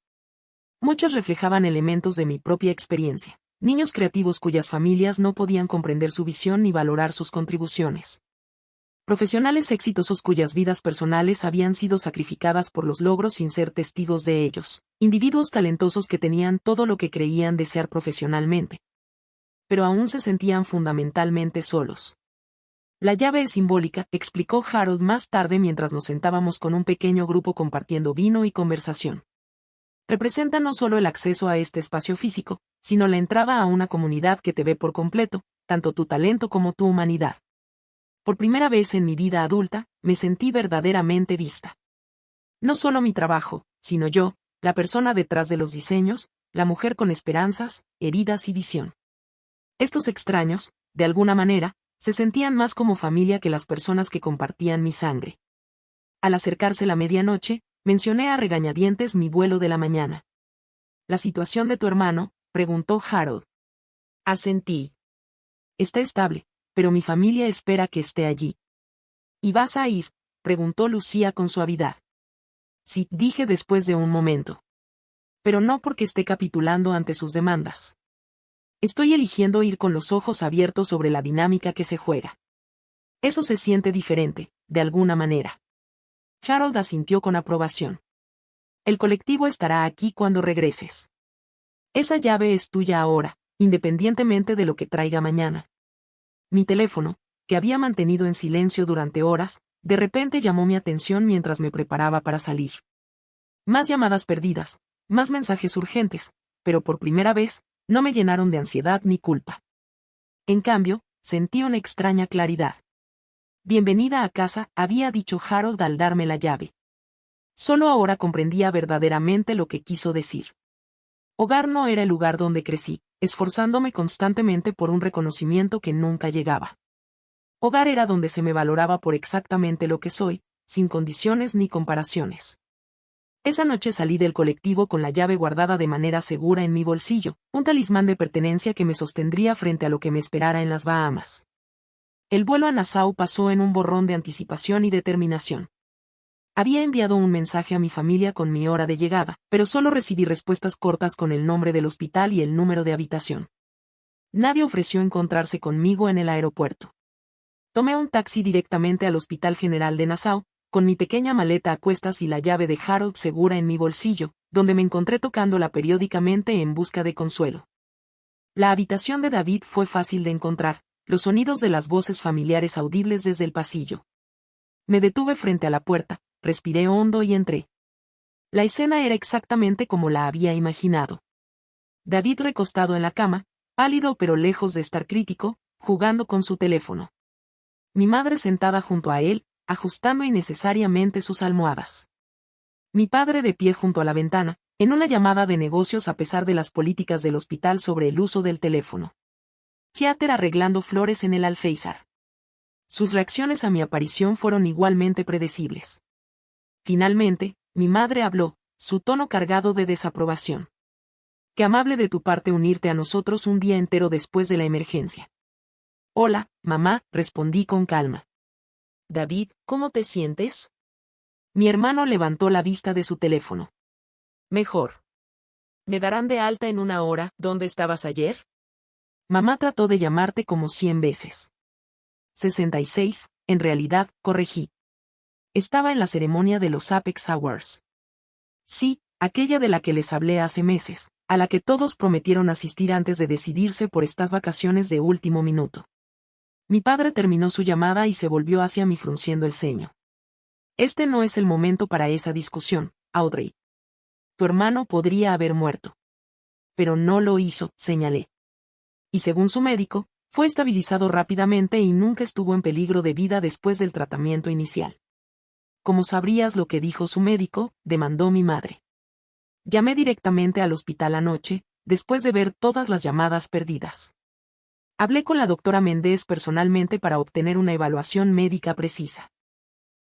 Muchas reflejaban elementos de mi propia experiencia, niños creativos cuyas familias no podían comprender su visión ni valorar sus contribuciones. Profesionales exitosos cuyas vidas personales habían sido sacrificadas por los logros sin ser testigos de ellos, individuos talentosos que tenían todo lo que creían desear profesionalmente. Pero aún se sentían fundamentalmente solos. La llave es simbólica, explicó Harold más tarde mientras nos sentábamos con un pequeño grupo compartiendo vino y conversación. Representa no solo el acceso a este espacio físico, sino la entrada a una comunidad que te ve por completo, tanto tu talento como tu humanidad. Por primera vez en mi vida adulta, me sentí verdaderamente vista. No solo mi trabajo, sino yo, la persona detrás de los diseños, la mujer con esperanzas, heridas y visión. Estos extraños, de alguna manera, se sentían más como familia que las personas que compartían mi sangre. Al acercarse la medianoche, mencioné a regañadientes mi vuelo de la mañana. ¿La situación de tu hermano?, preguntó Harold. Asentí. Está estable, pero mi familia espera que esté allí. ¿Y vas a ir?, preguntó Lucía con suavidad. Sí, dije después de un momento. Pero no porque esté capitulando ante sus demandas. Estoy eligiendo ir con los ojos abiertos sobre la dinámica que se juega. Eso se siente diferente, de alguna manera. Harold asintió con aprobación. El colectivo estará aquí cuando regreses. Esa llave es tuya ahora, independientemente de lo que traiga mañana. Mi teléfono, que había mantenido en silencio durante horas, de repente llamó mi atención mientras me preparaba para salir. Más llamadas perdidas, más mensajes urgentes, pero por primera vez, no me llenaron de ansiedad ni culpa. En cambio, sentí una extraña claridad. Bienvenida a casa, había dicho Harold al darme la llave. Solo ahora comprendía verdaderamente lo que quiso decir. Hogar no era el lugar donde crecí, esforzándome constantemente por un reconocimiento que nunca llegaba. Hogar era donde se me valoraba por exactamente lo que soy, sin condiciones ni comparaciones. Esa noche salí del colectivo con la llave guardada de manera segura en mi bolsillo, un talismán de pertenencia que me sostendría frente a lo que me esperara en las Bahamas. El vuelo a Nassau pasó en un borrón de anticipación y determinación. Había enviado un mensaje a mi familia con mi hora de llegada, pero solo recibí respuestas cortas con el nombre del hospital y el número de habitación. Nadie ofreció encontrarse conmigo en el aeropuerto. Tomé un taxi directamente al Hospital General de Nassau, con mi pequeña maleta a cuestas y la llave de Harold segura en mi bolsillo, donde me encontré tocándola periódicamente en busca de consuelo. La habitación de David fue fácil de encontrar, los sonidos de las voces familiares audibles desde el pasillo. Me detuve frente a la puerta, respiré hondo y entré. La escena era exactamente como la había imaginado. David recostado en la cama, pálido pero lejos de estar crítico, jugando con su teléfono. Mi madre sentada junto a él, ajustando innecesariamente sus almohadas. Mi padre de pie junto a la ventana, en una llamada de negocios a pesar de las políticas del hospital sobre el uso del teléfono. Heather arreglando flores en el alféizar. Sus reacciones a mi aparición fueron igualmente predecibles. Finalmente, mi madre habló, su tono cargado de desaprobación. Qué amable de tu parte unirte a nosotros un día entero después de la emergencia. Hola, mamá, respondí con calma. David, ¿cómo te sientes? Mi hermano levantó la vista de su teléfono. Mejor. ¿Me darán de alta en una hora? ¿Dónde estabas ayer? Mamá trató de llamarte como 100 veces. 66, en realidad, corregí. Estaba en la ceremonia de los Apex Awards. Sí, aquella de la que les hablé hace meses, a la que todos prometieron asistir antes de decidirse por estas vacaciones de último minuto. Mi padre terminó su llamada y se volvió hacia mí frunciendo el ceño. Este no es el momento para esa discusión, Audrey. Tu hermano podría haber muerto. Pero no lo hizo, señalé. Y según su médico, fue estabilizado rápidamente y nunca estuvo en peligro de vida después del tratamiento inicial. ¿Cómo sabrías lo que dijo su médico?, demandó mi madre. Llamé directamente al hospital anoche, después de ver todas las llamadas perdidas. Hablé con la doctora Méndez personalmente para obtener una evaluación médica precisa.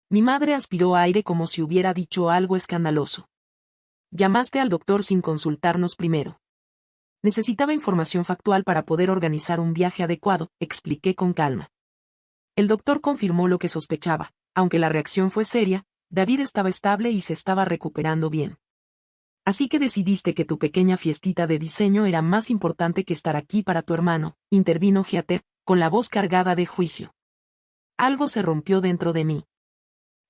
Mi madre aspiró aire como si hubiera dicho algo escandaloso. Llamaste al doctor sin consultarnos primero. Necesitaba información factual para poder organizar un viaje adecuado, expliqué con calma. El doctor confirmó lo que sospechaba, aunque la reacción fue seria, David estaba estable y se estaba recuperando bien. Así que decidiste que tu pequeña fiestita de diseño era más importante que estar aquí para tu hermano, intervino Heather, con la voz cargada de juicio. Algo se rompió dentro de mí.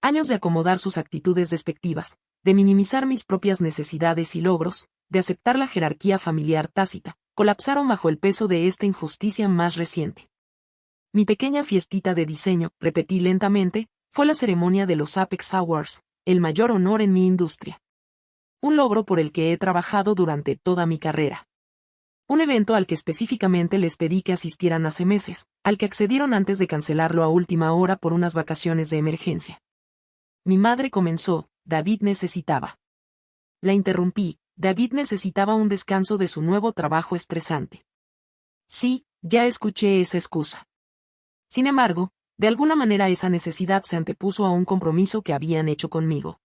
Años de acomodar sus actitudes despectivas, de minimizar mis propias necesidades y logros, de aceptar la jerarquía familiar tácita, colapsaron bajo el peso de esta injusticia más reciente. Mi pequeña fiestita de diseño, repetí lentamente, fue la ceremonia de los Apex Awards, el mayor honor en mi industria. Un logro por el que he trabajado durante toda mi carrera. Un evento al que específicamente les pedí que asistieran hace meses, al que accedieron antes de cancelarlo a última hora por unas vacaciones de emergencia. Mi madre comenzó, David necesitaba. La interrumpí, David necesitaba un descanso de su nuevo trabajo estresante. Sí, ya escuché esa excusa. Sin embargo, de alguna manera esa necesidad se antepuso a un compromiso que habían hecho conmigo.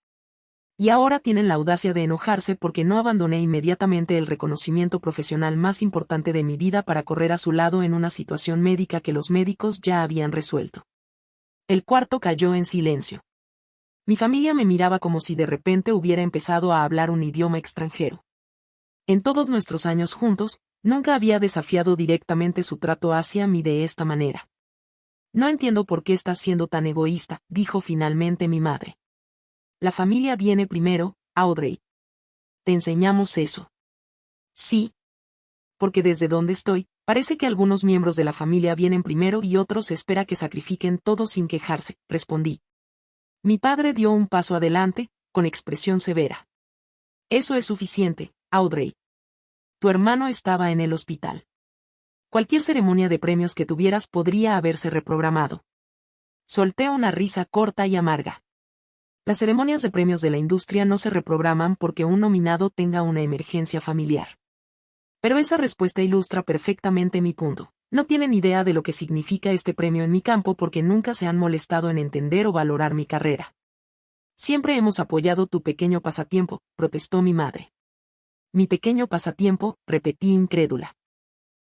Y ahora tienen la audacia de enojarse porque no abandoné inmediatamente el reconocimiento profesional más importante de mi vida para correr a su lado en una situación médica que los médicos ya habían resuelto. El cuarto cayó en silencio. Mi familia me miraba como si de repente hubiera empezado a hablar un idioma extranjero. En todos nuestros años juntos, Nunca había desafiado directamente su trato hacia mí de esta manera. No entiendo por qué estás siendo tan egoísta, dijo finalmente mi madre. La familia viene primero, Audrey. ¿Te enseñamos eso? Sí. Porque desde donde estoy, parece que algunos miembros de la familia vienen primero y otros espera que sacrifiquen todo sin quejarse, respondí. Mi padre dio un paso adelante, con expresión severa. Eso es suficiente, Audrey. Tu hermano estaba en el hospital. Cualquier ceremonia de premios que tuvieras podría haberse reprogramado. Solté una risa corta y amarga. Las ceremonias de premios de la industria no se reprograman porque un nominado tenga una emergencia familiar. Pero esa respuesta ilustra perfectamente mi punto. No tienen idea de lo que significa este premio en mi campo porque nunca se han molestado en entender o valorar mi carrera. Siempre hemos apoyado tu pequeño pasatiempo, protestó mi madre. Mi pequeño pasatiempo, repetí incrédula.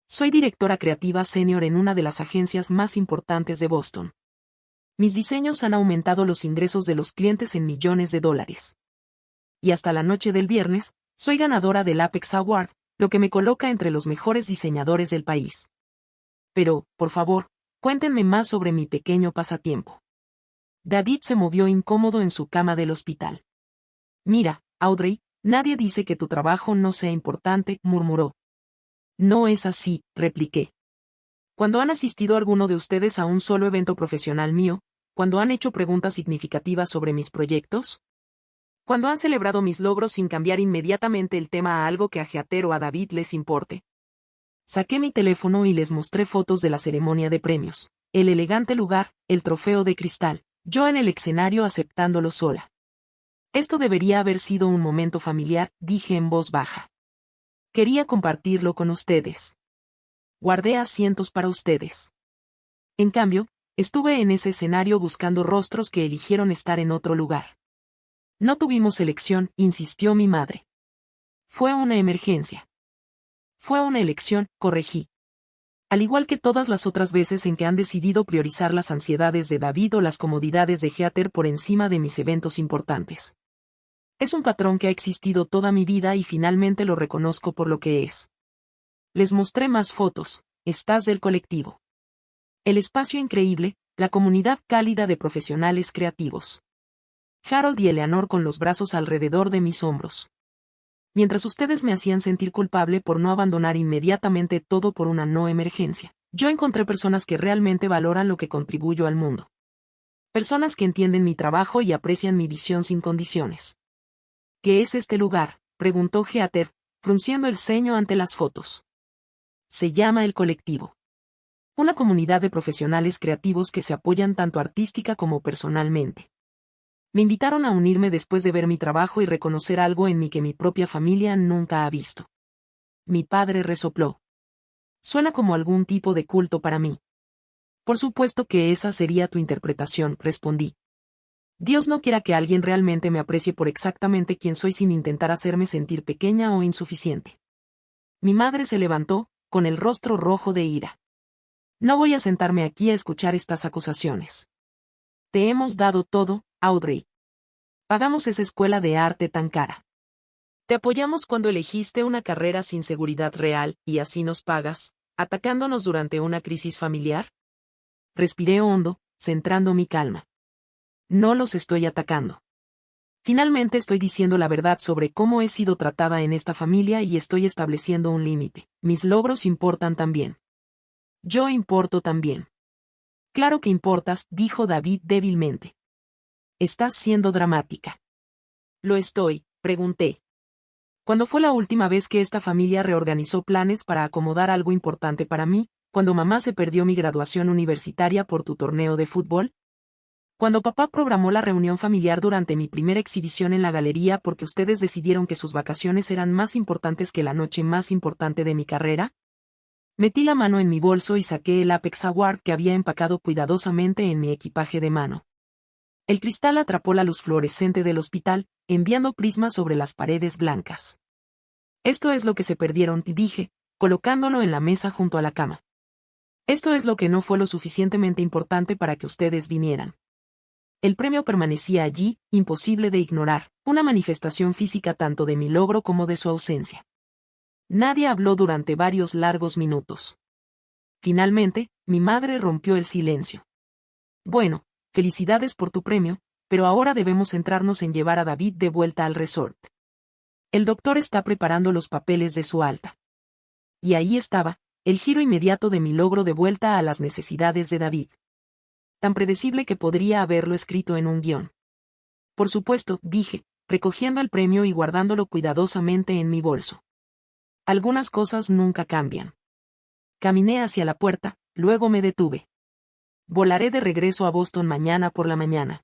Soy directora creativa senior en una de las agencias más importantes de Boston. Mis diseños han aumentado los ingresos de los clientes en millones de dólares. Y hasta la noche del viernes, soy ganadora del Apex Award, lo que me coloca entre los mejores diseñadores del país. Pero, por favor, cuéntenme más sobre mi pequeño pasatiempo. David se movió incómodo en su cama del hospital. Mira, Audrey, nadie dice que tu trabajo no sea importante, murmuró. No es así, repliqué. Cuando han asistido alguno de ustedes a un solo evento profesional mío, cuando han hecho preguntas significativas sobre mis proyectos, cuando han celebrado mis logros sin cambiar inmediatamente el tema a algo que a Heather o a David les importe. Saqué mi teléfono y les mostré fotos de la ceremonia de premios, el elegante lugar, el trofeo de cristal, yo en el escenario aceptándolo sola. Esto debería haber sido un momento familiar, dije en voz baja. Quería compartirlo con ustedes. Guardé asientos para ustedes. En cambio, estuve en ese escenario buscando rostros que eligieron estar en otro lugar. No tuvimos elección, insistió mi madre. Fue una emergencia. Fue una elección, corregí. Al igual que todas las otras veces en que han decidido priorizar las ansiedades de David o las comodidades de Heather por encima de mis eventos importantes. Es un patrón que ha existido toda mi vida y finalmente lo reconozco por lo que es. Les mostré más fotos, estás del colectivo. El espacio increíble, la comunidad cálida de profesionales creativos. Harold y Eleanor con los brazos alrededor de mis hombros. Mientras ustedes me hacían sentir culpable por no abandonar inmediatamente todo por una no emergencia, yo encontré personas que realmente valoran lo que contribuyo al mundo. Personas que entienden mi trabajo y aprecian mi visión sin condiciones. ¿Qué es este lugar?, preguntó Heather, frunciendo el ceño ante las fotos. Se llama El Colectivo. Una comunidad de profesionales creativos que se apoyan tanto artística como personalmente. Me invitaron a unirme después de ver mi trabajo y reconocer algo en mí que mi propia familia nunca ha visto. Mi padre resopló. Suena como algún tipo de culto para mí. Por supuesto que esa sería tu interpretación, respondí. Dios no quiera que alguien realmente me aprecie por exactamente quién soy sin intentar hacerme sentir pequeña o insuficiente. Mi madre se levantó, con el rostro rojo de ira. No voy a sentarme aquí a escuchar estas acusaciones. Te hemos dado todo, Audrey. Pagamos esa escuela de arte tan cara. Te apoyamos cuando elegiste una carrera sin seguridad real, y así nos pagas, atacándonos durante una crisis familiar. Respiré hondo, centrando mi calma. No los estoy atacando. Finalmente estoy diciendo la verdad sobre cómo he sido tratada en esta familia y estoy estableciendo un límite. Mis logros importan también. Yo importo también. Claro que importas, dijo David débilmente. Estás siendo dramática. Lo estoy, pregunté. ¿Cuándo fue la última vez que esta familia reorganizó planes para acomodar algo importante para mí, cuando mamá se perdió mi graduación universitaria por tu torneo de fútbol? Cuando papá programó la reunión familiar durante mi primera exhibición en la galería porque ustedes decidieron que sus vacaciones eran más importantes que la noche más importante de mi carrera? Metí la mano en mi bolso y saqué el Apex Award que había empacado cuidadosamente en mi equipaje de mano. El cristal atrapó la luz fluorescente del hospital, enviando prismas sobre las paredes blancas. Esto es lo que se perdieron, dije, colocándolo en la mesa junto a la cama. Esto es lo que no fue lo suficientemente importante para que ustedes vinieran. El premio permanecía allí, imposible de ignorar, una manifestación física tanto de mi logro como de su ausencia. Nadie habló durante varios largos minutos. Finalmente, mi madre rompió el silencio. Bueno, felicidades por tu premio, pero ahora debemos centrarnos en llevar a David de vuelta al resort. El doctor está preparando los papeles de su alta. Y ahí estaba, el giro inmediato de mi logro de vuelta a las necesidades de David. Tan predecible que podría haberlo escrito en un guión. Por supuesto, dije, recogiendo el premio y guardándolo cuidadosamente en mi bolso. Algunas cosas nunca cambian. Caminé hacia la puerta, luego me detuve. Volaré de regreso a Boston mañana por la mañana.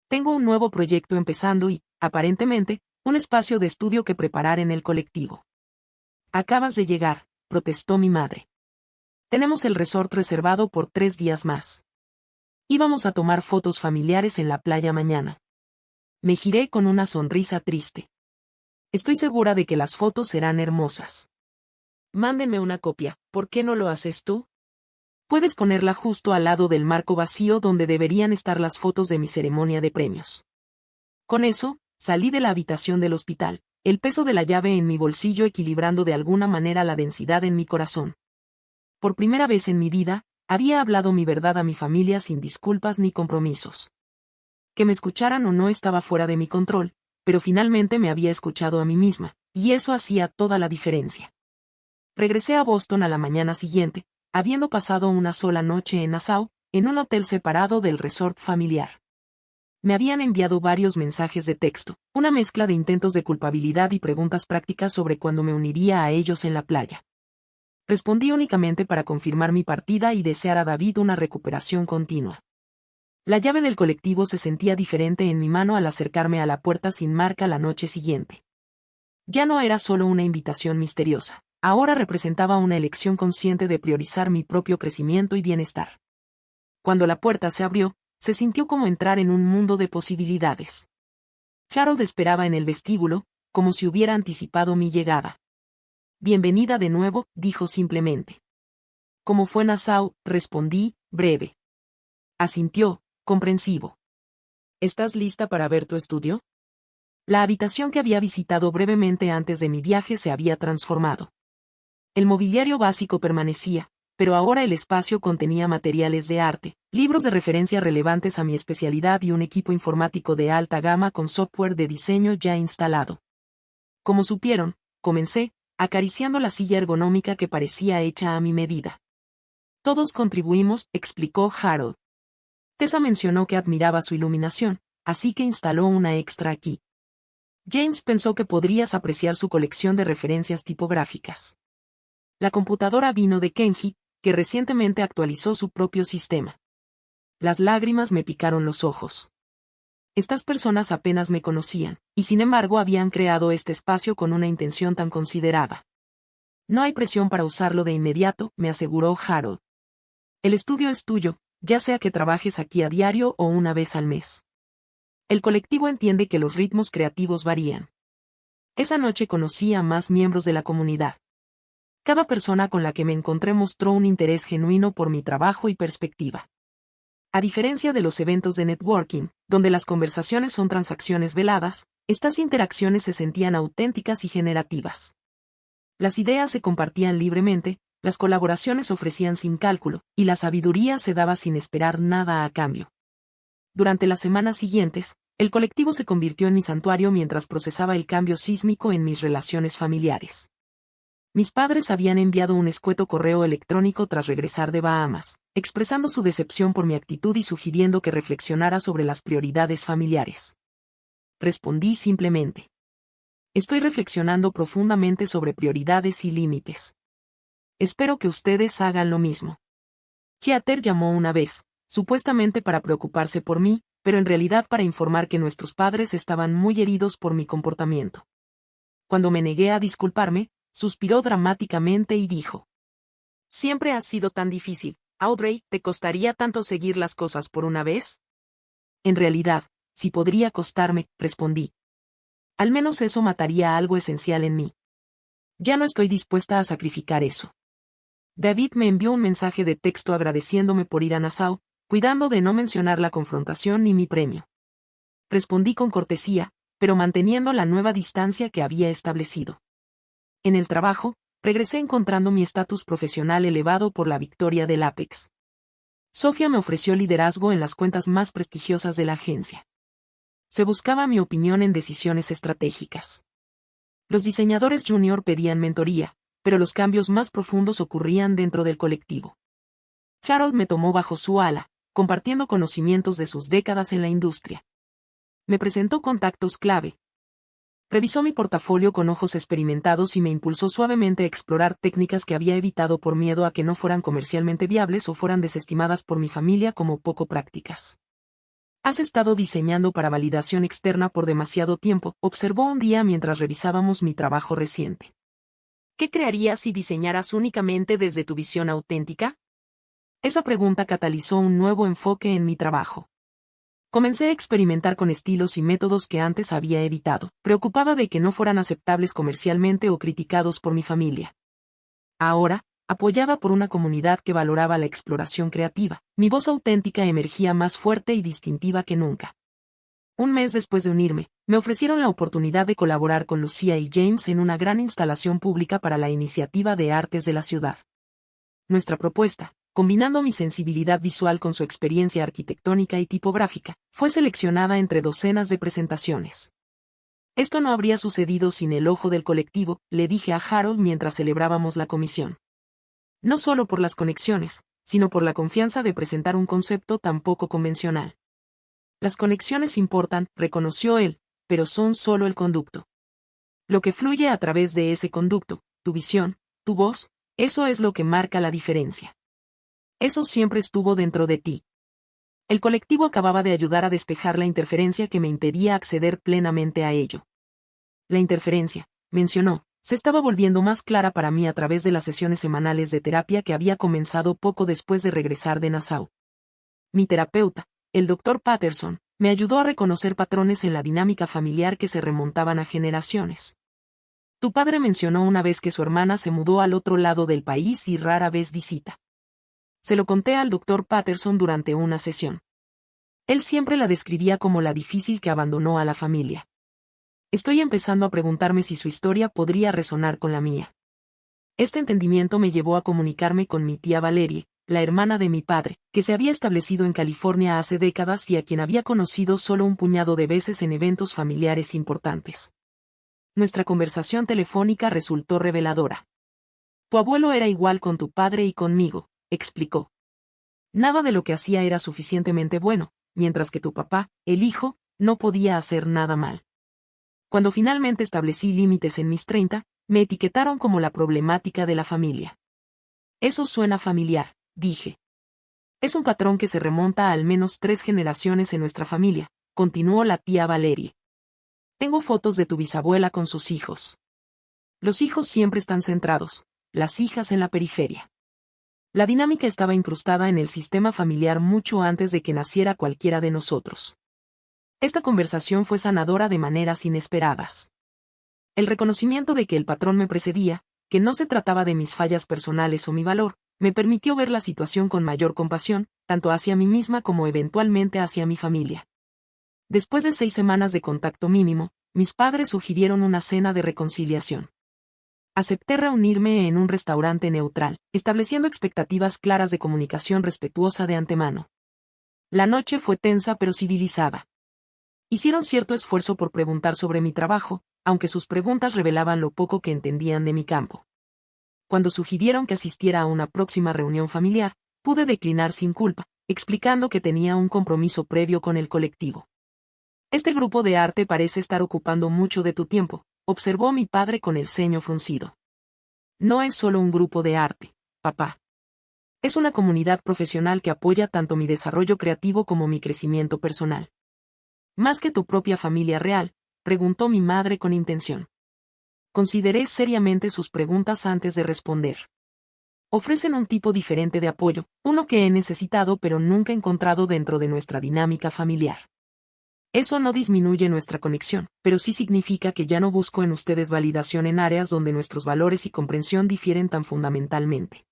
Tengo un nuevo proyecto empezando y, aparentemente, un espacio de estudio que preparar en el colectivo. Acabas de llegar, protestó mi madre. Tenemos el resort reservado por 3 días más. Íbamos a tomar fotos familiares en la playa mañana. Me giré con una sonrisa triste. Estoy segura de que las fotos serán hermosas. Mándenme una copia, ¿por qué no lo haces tú? Puedes ponerla justo al lado del marco vacío donde deberían estar las fotos de mi ceremonia de premios. Con eso, salí de la habitación del hospital, el peso de la llave en mi bolsillo equilibrando de alguna manera la densidad en mi corazón. Por primera vez en mi vida, había hablado mi verdad a mi familia sin disculpas ni compromisos. Que me escucharan o no estaba fuera de mi control, pero finalmente me había escuchado a mí misma, y eso hacía toda la diferencia. Regresé a Boston a la mañana siguiente, habiendo pasado una sola noche en Nassau, en un hotel separado del resort familiar. Me habían enviado varios mensajes de texto, una mezcla de intentos de culpabilidad y preguntas prácticas sobre cuándo me uniría a ellos en la playa. Respondí únicamente para confirmar mi partida y desear a David una recuperación continua. La llave del colectivo se sentía diferente en mi mano al acercarme a la puerta sin marca la noche siguiente. Ya no era solo una invitación misteriosa, ahora representaba una elección consciente de priorizar mi propio crecimiento y bienestar. Cuando la puerta se abrió, se sintió como entrar en un mundo de posibilidades. Harold esperaba en el vestíbulo, como si hubiera anticipado mi llegada. Bienvenida de nuevo, dijo simplemente. ¿Cómo fue Nassau?, respondí, breve. Asintió, comprensivo. ¿Estás lista para ver tu estudio? La habitación que había visitado brevemente antes de mi viaje se había transformado. El mobiliario básico permanecía, pero ahora el espacio contenía materiales de arte, libros de referencia relevantes a mi especialidad y un equipo informático de alta gama con software de diseño ya instalado. Como supieron, comencé, acariciando la silla ergonómica que parecía hecha a mi medida. Todos contribuimos, explicó Harold. Tessa mencionó que admiraba su iluminación, así que instaló una extra aquí. James pensó que podrías apreciar su colección de referencias tipográficas. La computadora vino de Kenji, que recientemente actualizó su propio sistema. Las lágrimas me picaron los ojos. Estas personas apenas me conocían, y sin embargo habían creado este espacio con una intención tan considerada. No hay presión para usarlo de inmediato, me aseguró Harold. El estudio es tuyo, ya sea que trabajes aquí a diario o una vez al mes. El colectivo entiende que los ritmos creativos varían. Esa noche conocí a más miembros de la comunidad. Cada persona con la que me encontré mostró un interés genuino por mi trabajo y perspectiva. A diferencia de los eventos de networking, donde las conversaciones son transacciones veladas, estas interacciones se sentían auténticas y generativas. Las ideas se compartían libremente, las colaboraciones ofrecían sin cálculo, y la sabiduría se daba sin esperar nada a cambio. Durante las semanas siguientes, el colectivo se convirtió en mi santuario mientras procesaba el cambio sísmico en mis relaciones familiares. Mis padres habían enviado un escueto correo electrónico tras regresar de Bahamas, expresando su decepción por mi actitud y sugiriendo que reflexionara sobre las prioridades familiares. Respondí simplemente. Estoy reflexionando profundamente sobre prioridades y límites. Espero que ustedes hagan lo mismo. Heather llamó una vez, supuestamente para preocuparse por mí, pero en realidad para informar que nuestros padres estaban muy heridos por mi comportamiento. Cuando me negué a disculparme, suspiró dramáticamente y dijo: Siempre has sido tan difícil, Audrey, ¿te costaría tanto seguir las cosas por una vez? En realidad, sí podría costarme, respondí. Al menos eso mataría algo esencial en mí. Ya no estoy dispuesta a sacrificar eso. David me envió un mensaje de texto agradeciéndome por ir a Nassau, cuidando de no mencionar la confrontación ni mi premio. Respondí con cortesía, pero manteniendo la nueva distancia que había establecido. En el trabajo, regresé encontrando mi estatus profesional elevado por la victoria del Apex. Sofía me ofreció liderazgo en las cuentas más prestigiosas de la agencia. Se buscaba mi opinión en decisiones estratégicas. Los diseñadores junior pedían mentoría, pero los cambios más profundos ocurrían dentro del colectivo. Harold me tomó bajo su ala, compartiendo conocimientos de sus décadas en la industria. Me presentó contactos clave. Revisó mi portafolio con ojos experimentados y me impulsó suavemente a explorar técnicas que había evitado por miedo a que no fueran comercialmente viables o fueran desestimadas por mi familia como poco prácticas. Has estado diseñando para validación externa por demasiado tiempo, observó un día mientras revisábamos mi trabajo reciente. ¿Qué crearías si diseñaras únicamente desde tu visión auténtica? Esa pregunta catalizó un nuevo enfoque en mi trabajo. Comencé a experimentar con estilos y métodos que antes había evitado, preocupada de que no fueran aceptables comercialmente o criticados por mi familia. Ahora, apoyada por una comunidad que valoraba la exploración creativa, mi voz auténtica emergía más fuerte y distintiva que nunca. Un mes después de unirme, me ofrecieron la oportunidad de colaborar con Lucia y James en una gran instalación pública para la iniciativa de artes de la ciudad. Nuestra propuesta, combinando mi sensibilidad visual con su experiencia arquitectónica y tipográfica, fue seleccionada entre docenas de presentaciones. Esto no habría sucedido sin el ojo del colectivo, le dije a Harold mientras celebrábamos la comisión. No solo por las conexiones, sino por la confianza de presentar un concepto tan poco convencional. Las conexiones importan, reconoció él, pero son solo el conducto. Lo que fluye a través de ese conducto, tu visión, tu voz, eso es lo que marca la diferencia. Eso siempre estuvo dentro de ti. El colectivo acababa de ayudar a despejar la interferencia que me impedía acceder plenamente a ello. La interferencia, mencionó, se estaba volviendo más clara para mí a través de las sesiones semanales de terapia que había comenzado poco después de regresar de Nassau. Mi terapeuta, el Dr. Patterson, me ayudó a reconocer patrones en la dinámica familiar que se remontaban a generaciones. Tu padre mencionó una vez que su hermana se mudó al otro lado del país y rara vez visita. Se lo conté al Dr. Patterson durante una sesión. Él siempre la describía como la difícil que abandonó a la familia. Estoy empezando a preguntarme si su historia podría resonar con la mía. Este entendimiento me llevó a comunicarme con mi tía Valerie, la hermana de mi padre, que se había establecido en California hace décadas y a quien había conocido solo un puñado de veces en eventos familiares importantes. Nuestra conversación telefónica resultó reveladora. Tu abuelo era igual con tu padre y conmigo, explicó. Nada de lo que hacía era suficientemente bueno, mientras que tu papá, el hijo, no podía hacer nada mal. Cuando finalmente establecí límites en mis 30, me etiquetaron como la problemática de la familia. Eso suena familiar, dije. Es un patrón que se remonta a al menos 3 generaciones en nuestra familia, continuó la tía Valerie. Tengo fotos de tu bisabuela con sus hijos. Los hijos siempre están centrados, las hijas en la periferia. La dinámica estaba incrustada en el sistema familiar mucho antes de que naciera cualquiera de nosotros. Esta conversación fue sanadora de maneras inesperadas. El reconocimiento de que el patrón me precedía, que no se trataba de mis fallas personales o mi valor, me permitió ver la situación con mayor compasión, tanto hacia mí misma como eventualmente hacia mi familia. Después de 6 semanas de contacto mínimo, mis padres sugirieron una cena de reconciliación. Acepté reunirme en un restaurante neutral, estableciendo expectativas claras de comunicación respetuosa de antemano. La noche fue tensa pero civilizada. Hicieron cierto esfuerzo por preguntar sobre mi trabajo, aunque sus preguntas revelaban lo poco que entendían de mi campo. Cuando sugirieron que asistiera a una próxima reunión familiar, pude declinar sin culpa, explicando que tenía un compromiso previo con el colectivo. Este grupo de arte parece estar ocupando mucho de tu tiempo, observó mi padre con el ceño fruncido. No es solo un grupo de arte, papá. Es una comunidad profesional que apoya tanto mi desarrollo creativo como mi crecimiento personal. ¿Más que tu propia familia real?, preguntó mi madre con intención. Consideré seriamente sus preguntas antes de responder. Ofrecen un tipo diferente de apoyo, uno que he necesitado pero nunca encontrado dentro de nuestra dinámica familiar. Eso no disminuye nuestra conexión, pero sí significa que ya no busco en ustedes validación en áreas donde nuestros valores y comprensión difieren tan fundamentalmente.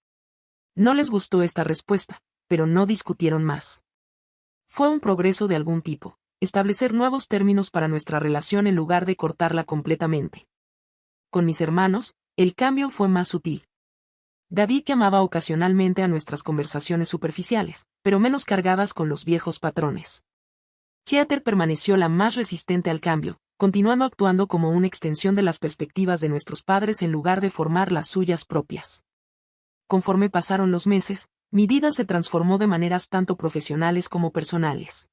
No les gustó esta respuesta, pero no discutieron más. Fue un progreso de algún tipo, establecer nuevos términos para nuestra relación en lugar de cortarla completamente. Con mis hermanos, El cambio fue más sutil. David llamaba ocasionalmente a nuestras conversaciones superficiales, pero menos cargadas con los viejos patrones. Heather permaneció la más resistente al cambio, continuando actuando como una extensión de las perspectivas de nuestros padres en lugar de formar las suyas propias. Conforme pasaron los meses, mi vida se transformó de maneras tanto profesionales como personales.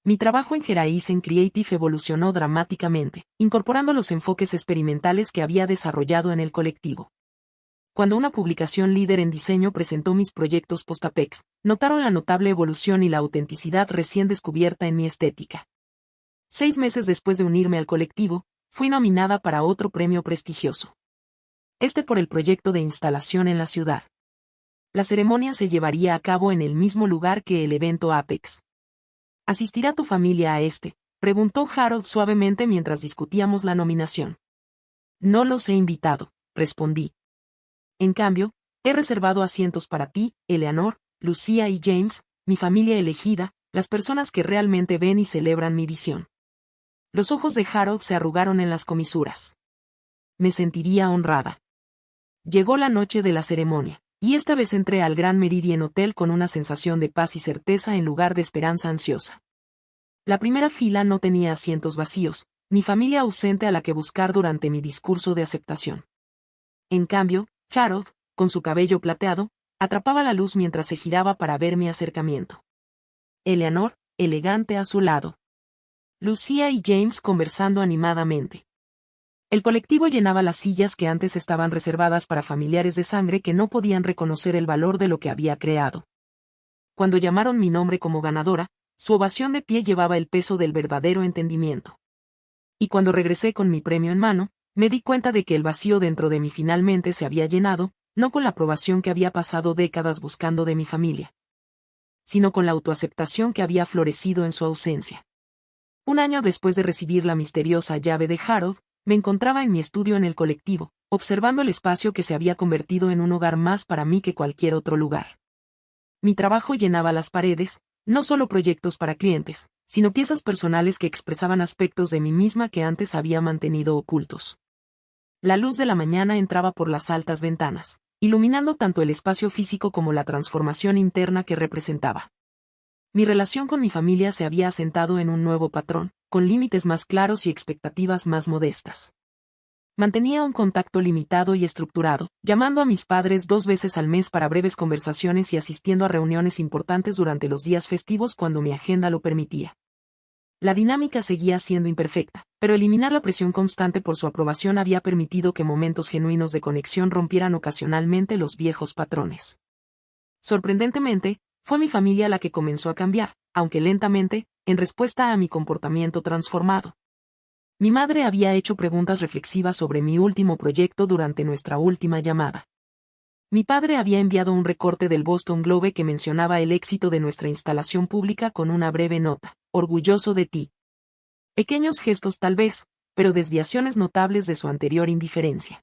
Mi trabajo en Horizon Creative evolucionó dramáticamente, incorporando los enfoques experimentales que había desarrollado en el colectivo. Cuando una publicación líder en diseño presentó mis proyectos post-Apex, notaron la notable evolución y la autenticidad recién descubierta en mi estética. 6 meses después de unirme al colectivo, fui nominada para otro premio prestigioso. Este por el proyecto de instalación en la ciudad. La ceremonia se llevaría a cabo en el mismo lugar que el evento Apex. ¿Asistirá tu familia a este?, preguntó Harold suavemente mientras discutíamos la nominación. No los he invitado, respondí. En cambio, he reservado asientos para ti, Eleanor, Lucía y James, mi familia elegida, las personas que realmente ven y celebran mi visión. Los ojos de Harold se arrugaron en las comisuras. Me sentiría honrada. Llegó la noche de la ceremonia, y esta vez entré al Grand Meridien Hotel con una sensación de paz y certeza en lugar de esperanza ansiosa. La primera fila no tenía asientos vacíos, ni familia ausente a la que buscar durante mi discurso de aceptación. En cambio, Harold, con su cabello plateado, atrapaba la luz mientras se giraba para ver mi acercamiento. Eleanor, elegante a su lado. Lucía y James conversando animadamente. El colectivo llenaba las sillas que antes estaban reservadas para familiares de sangre que no podían reconocer el valor de lo que había creado. Cuando llamaron mi nombre como ganadora, su ovación de pie llevaba el peso del verdadero entendimiento. Y cuando regresé con mi premio en mano, me di cuenta de que el vacío dentro de mí finalmente se había llenado, no con la aprobación que había pasado décadas buscando de mi familia, sino con la autoaceptación que había florecido en su ausencia. Un año después de recibir la misteriosa llave de Harold, me encontraba en mi estudio en el colectivo, observando el espacio que se había convertido en un hogar más para mí que cualquier otro lugar. Mi trabajo llenaba las paredes, no solo proyectos para clientes, sino piezas personales que expresaban aspectos de mí misma que antes había mantenido ocultos. La luz de la mañana entraba por las altas ventanas, iluminando tanto el espacio físico como la transformación interna que representaba. Mi relación con mi familia se había asentado en un nuevo patrón, con límites más claros y expectativas más modestas. Mantenía un contacto limitado y estructurado, llamando a mis padres 2 veces al mes para breves conversaciones y asistiendo a reuniones importantes durante los días festivos cuando mi agenda lo permitía. La dinámica seguía siendo imperfecta, pero eliminar la presión constante por su aprobación había permitido que momentos genuinos de conexión rompieran ocasionalmente los viejos patrones. Sorprendentemente, fue mi familia la que comenzó a cambiar, aunque lentamente, en respuesta a mi comportamiento transformado. Mi madre había hecho preguntas reflexivas sobre mi último proyecto durante nuestra última llamada. Mi padre había enviado un recorte del Boston Globe que mencionaba el éxito de nuestra instalación pública con una breve nota: orgulloso de ti. Pequeños gestos tal vez, pero desviaciones notables de su anterior indiferencia.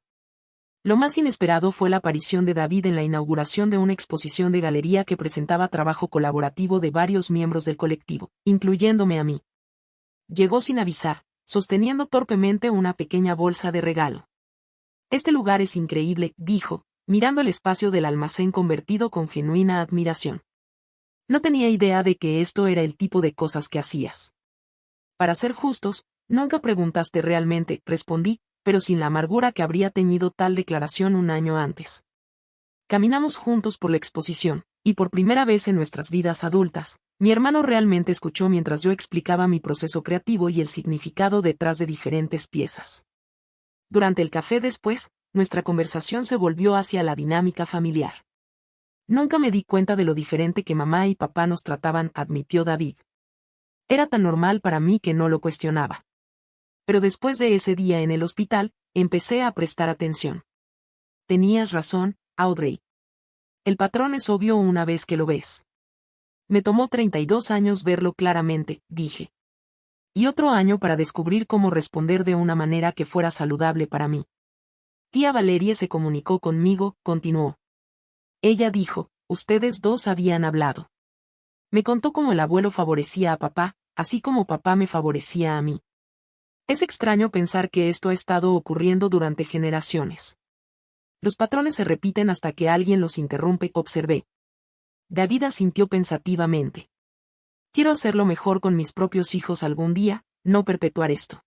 Lo más inesperado fue la aparición de David en la inauguración de una exposición de galería que presentaba trabajo colaborativo de varios miembros del colectivo, incluyéndome a mí. Llegó sin avisar, sosteniendo torpemente una pequeña bolsa de regalo. Este lugar es increíble, dijo, mirando el espacio del almacén convertido con genuina admiración. No tenía idea de que esto era el tipo de cosas que hacías. Para ser justos, nunca preguntaste realmente, respondí, pero sin la amargura que habría teñido tal declaración un año antes. Caminamos juntos por la exposición, y por primera vez en nuestras vidas adultas, mi hermano realmente escuchó mientras yo explicaba mi proceso creativo y el significado detrás de diferentes piezas. Durante el café después, nuestra conversación se volvió hacia la dinámica familiar. Nunca me di cuenta de lo diferente que mamá y papá nos trataban, admitió David. Era tan normal para mí que no lo cuestionaba. Pero después de ese día en el hospital, empecé a prestar atención. Tenías razón, Audrey. El patrón es obvio una vez que lo ves. Me tomó 32 años verlo claramente, dije. Y otro año para descubrir cómo responder de una manera que fuera saludable para mí. Tía Valerie se comunicó conmigo, continuó. Ella dijo, ustedes dos habían hablado. Me contó cómo el abuelo favorecía a papá, así como papá me favorecía a mí. Es extraño pensar que esto ha estado ocurriendo durante generaciones. Los patrones se repiten hasta que alguien los interrumpe, observé. David asintió pensativamente. Quiero hacerlo mejor con mis propios hijos algún día, no perpetuar esto.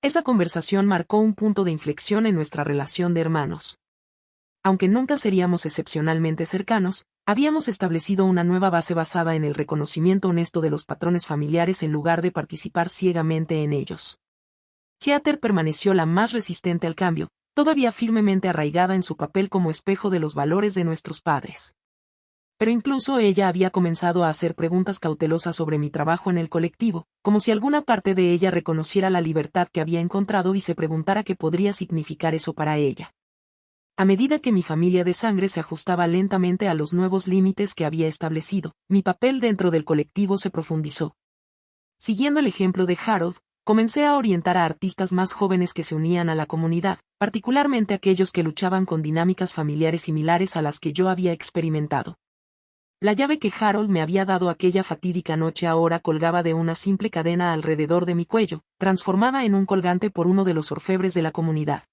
Esa conversación marcó un punto de inflexión en nuestra relación de hermanos. Aunque nunca seríamos excepcionalmente cercanos, habíamos establecido una nueva base basada en el reconocimiento honesto de los patrones familiares en lugar de participar ciegamente en ellos. Heather permaneció la más resistente al cambio, todavía firmemente arraigada en su papel como espejo de los valores de nuestros padres. Pero incluso ella había comenzado a hacer preguntas cautelosas sobre mi trabajo en el colectivo, como si alguna parte de ella reconociera la libertad que había encontrado y se preguntara qué podría significar eso para ella. A medida que mi familia de sangre se ajustaba lentamente a los nuevos límites que había establecido, mi papel dentro del colectivo se profundizó. Siguiendo el ejemplo de Harold, comencé a orientar a artistas más jóvenes que se unían a la comunidad, particularmente aquellos que luchaban con dinámicas familiares similares a las que yo había experimentado. La llave que Harold me había dado aquella fatídica noche ahora colgaba de una simple cadena alrededor de mi cuello, transformada en un colgante por uno de los orfebres de la comunidad.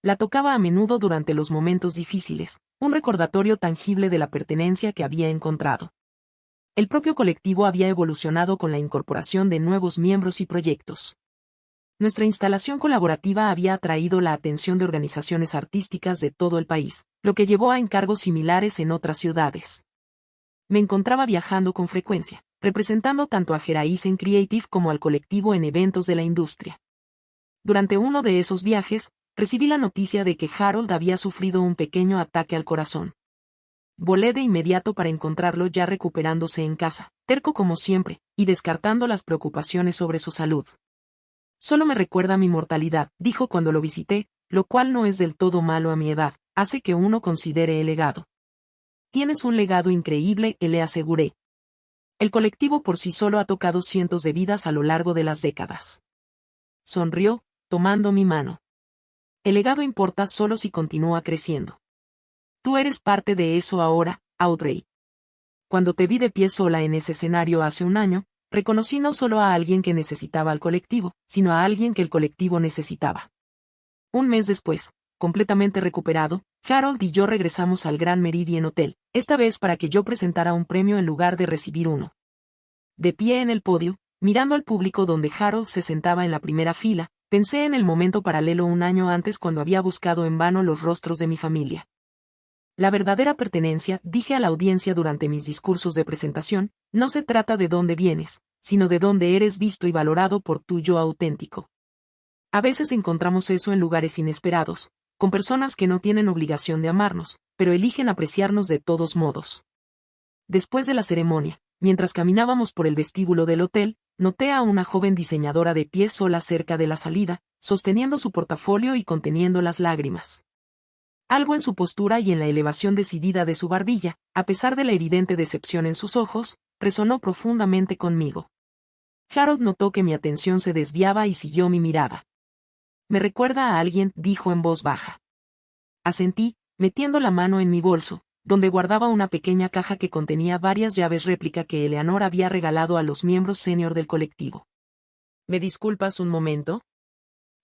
La tocaba a menudo durante los momentos difíciles, un recordatorio tangible de la pertenencia que había encontrado. El propio colectivo había evolucionado con la incorporación de nuevos miembros y proyectos. Nuestra instalación colaborativa había atraído la atención de organizaciones artísticas de todo el país, lo que llevó a encargos similares en otras ciudades. Me encontraba viajando con frecuencia, representando tanto a Horizon Creative como al colectivo en eventos de la industria. Durante uno de esos viajes, recibí la noticia de que Harold había sufrido un pequeño ataque al corazón. Volé de inmediato para encontrarlo ya recuperándose en casa, terco como siempre, y descartando las preocupaciones sobre su salud. Solo me recuerda mi mortalidad, dijo cuando lo visité, lo cual no es del todo malo a mi edad, hace que uno considere el legado. Tienes un legado increíble, le aseguré. El colectivo por sí solo ha tocado cientos de vidas a lo largo de las décadas. Sonrió, tomando mi mano. El legado importa solo si continúa creciendo. Tú eres parte de eso ahora, Audrey. Cuando te vi de pie sola en ese escenario hace un año, reconocí no solo a alguien que necesitaba al colectivo, sino a alguien que el colectivo necesitaba. Un mes después, completamente recuperado, Harold y yo regresamos al Grand Meridien Hotel, esta vez para que yo presentara un premio en lugar de recibir uno. De pie en el podio, mirando al público donde Harold se sentaba en la primera fila, pensé en el momento paralelo un año antes cuando había buscado en vano los rostros de mi familia. La verdadera pertenencia, dije a la audiencia durante mis discursos de presentación, no se trata de dónde vienes, sino de dónde eres visto y valorado por tu yo auténtico. A veces encontramos eso en lugares inesperados, con personas que no tienen obligación de amarnos, pero eligen apreciarnos de todos modos. Después de la ceremonia, mientras caminábamos por el vestíbulo del hotel, noté a una joven diseñadora de pie sola cerca de la salida, sosteniendo su portafolio y conteniendo las lágrimas. Algo en su postura y en la elevación decidida de su barbilla, a pesar de la evidente decepción en sus ojos, resonó profundamente conmigo. Harold notó que mi atención se desviaba y siguió mi mirada. Me recuerda a alguien, dijo en voz baja. Asentí, metiendo la mano en mi bolso, donde guardaba una pequeña caja que contenía varias llaves réplica que Eleanor había regalado a los miembros senior del colectivo. ¿Me disculpas un momento?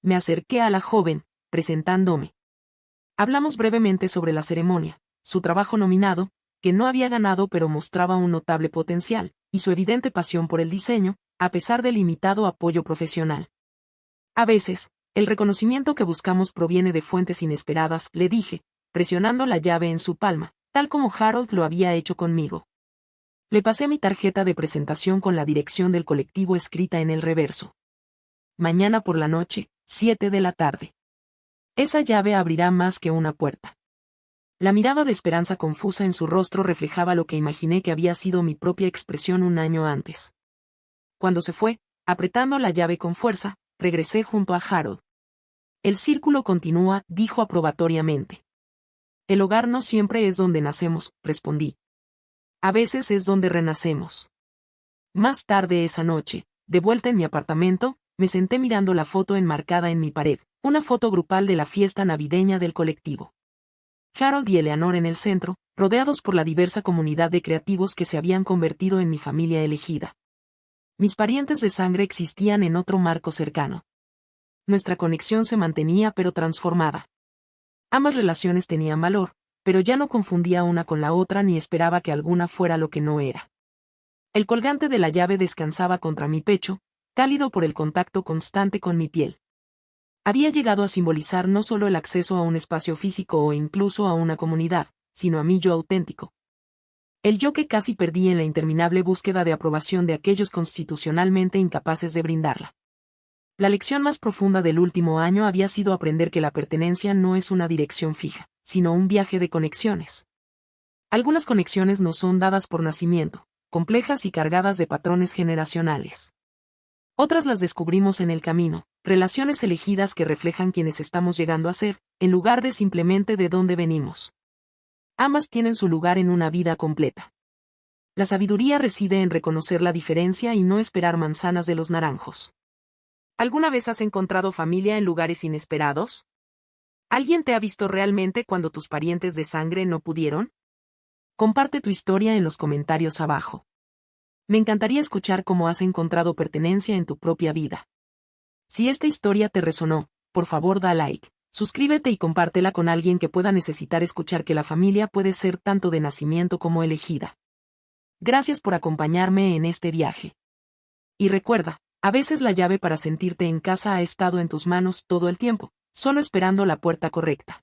Me acerqué a la joven, presentándome. Hablamos brevemente sobre la ceremonia, su trabajo nominado, que no había ganado pero mostraba un notable potencial, y su evidente pasión por el diseño, a pesar del limitado apoyo profesional. A veces, el reconocimiento que buscamos proviene de fuentes inesperadas, le dije, presionando la llave en su palma, tal como Harold lo había hecho conmigo. Le pasé mi tarjeta de presentación con la dirección del colectivo escrita en el reverso. Mañana por la noche, 7 de la tarde. Esa llave abrirá más que una puerta. La mirada de esperanza confusa en su rostro reflejaba lo que imaginé que había sido mi propia expresión un año antes. Cuando se fue, apretando la llave con fuerza, regresé junto a Harold. El círculo continúa, dijo aprobatoriamente. El hogar no siempre es donde nacemos, respondí. A veces es donde renacemos. Más tarde esa noche, de vuelta en mi apartamento, me senté mirando la foto enmarcada en mi pared, una foto grupal de la fiesta navideña del colectivo. Harold y Eleanor en el centro, rodeados por la diversa comunidad de creativos que se habían convertido en mi familia elegida. Mis parientes de sangre existían en otro marco cercano. Nuestra conexión se mantenía pero transformada. Ambas relaciones tenían valor, pero ya no confundía una con la otra ni esperaba que alguna fuera lo que no era. El colgante de la llave descansaba contra mi pecho, cálido por el contacto constante con mi piel. Había llegado a simbolizar no solo el acceso a un espacio físico o incluso a una comunidad, sino a mi yo auténtico. El yo que casi perdí en la interminable búsqueda de aprobación de aquellos constitucionalmente incapaces de brindarla. La lección más profunda del último año había sido aprender que la pertenencia no es una dirección fija, sino un viaje de conexiones. Algunas conexiones nos son dadas por nacimiento, complejas y cargadas de patrones generacionales. Otras las descubrimos en el camino, relaciones elegidas que reflejan quienes estamos llegando a ser, en lugar de simplemente de dónde venimos. Ambas tienen su lugar en una vida completa. La sabiduría reside en reconocer la diferencia y no esperar manzanas de los naranjos. ¿Alguna vez has encontrado familia en lugares inesperados? ¿Alguien te ha visto realmente cuando tus parientes de sangre no pudieron? Comparte tu historia en los comentarios abajo. Me encantaría escuchar cómo has encontrado pertenencia en tu propia vida. Si esta historia te resonó, por favor da like, suscríbete y compártela con alguien que pueda necesitar escuchar que la familia puede ser tanto de nacimiento como elegida. Gracias por acompañarme en este viaje. Y recuerda, a veces la llave para sentirte en casa ha estado en tus manos todo el tiempo, solo esperando la puerta correcta.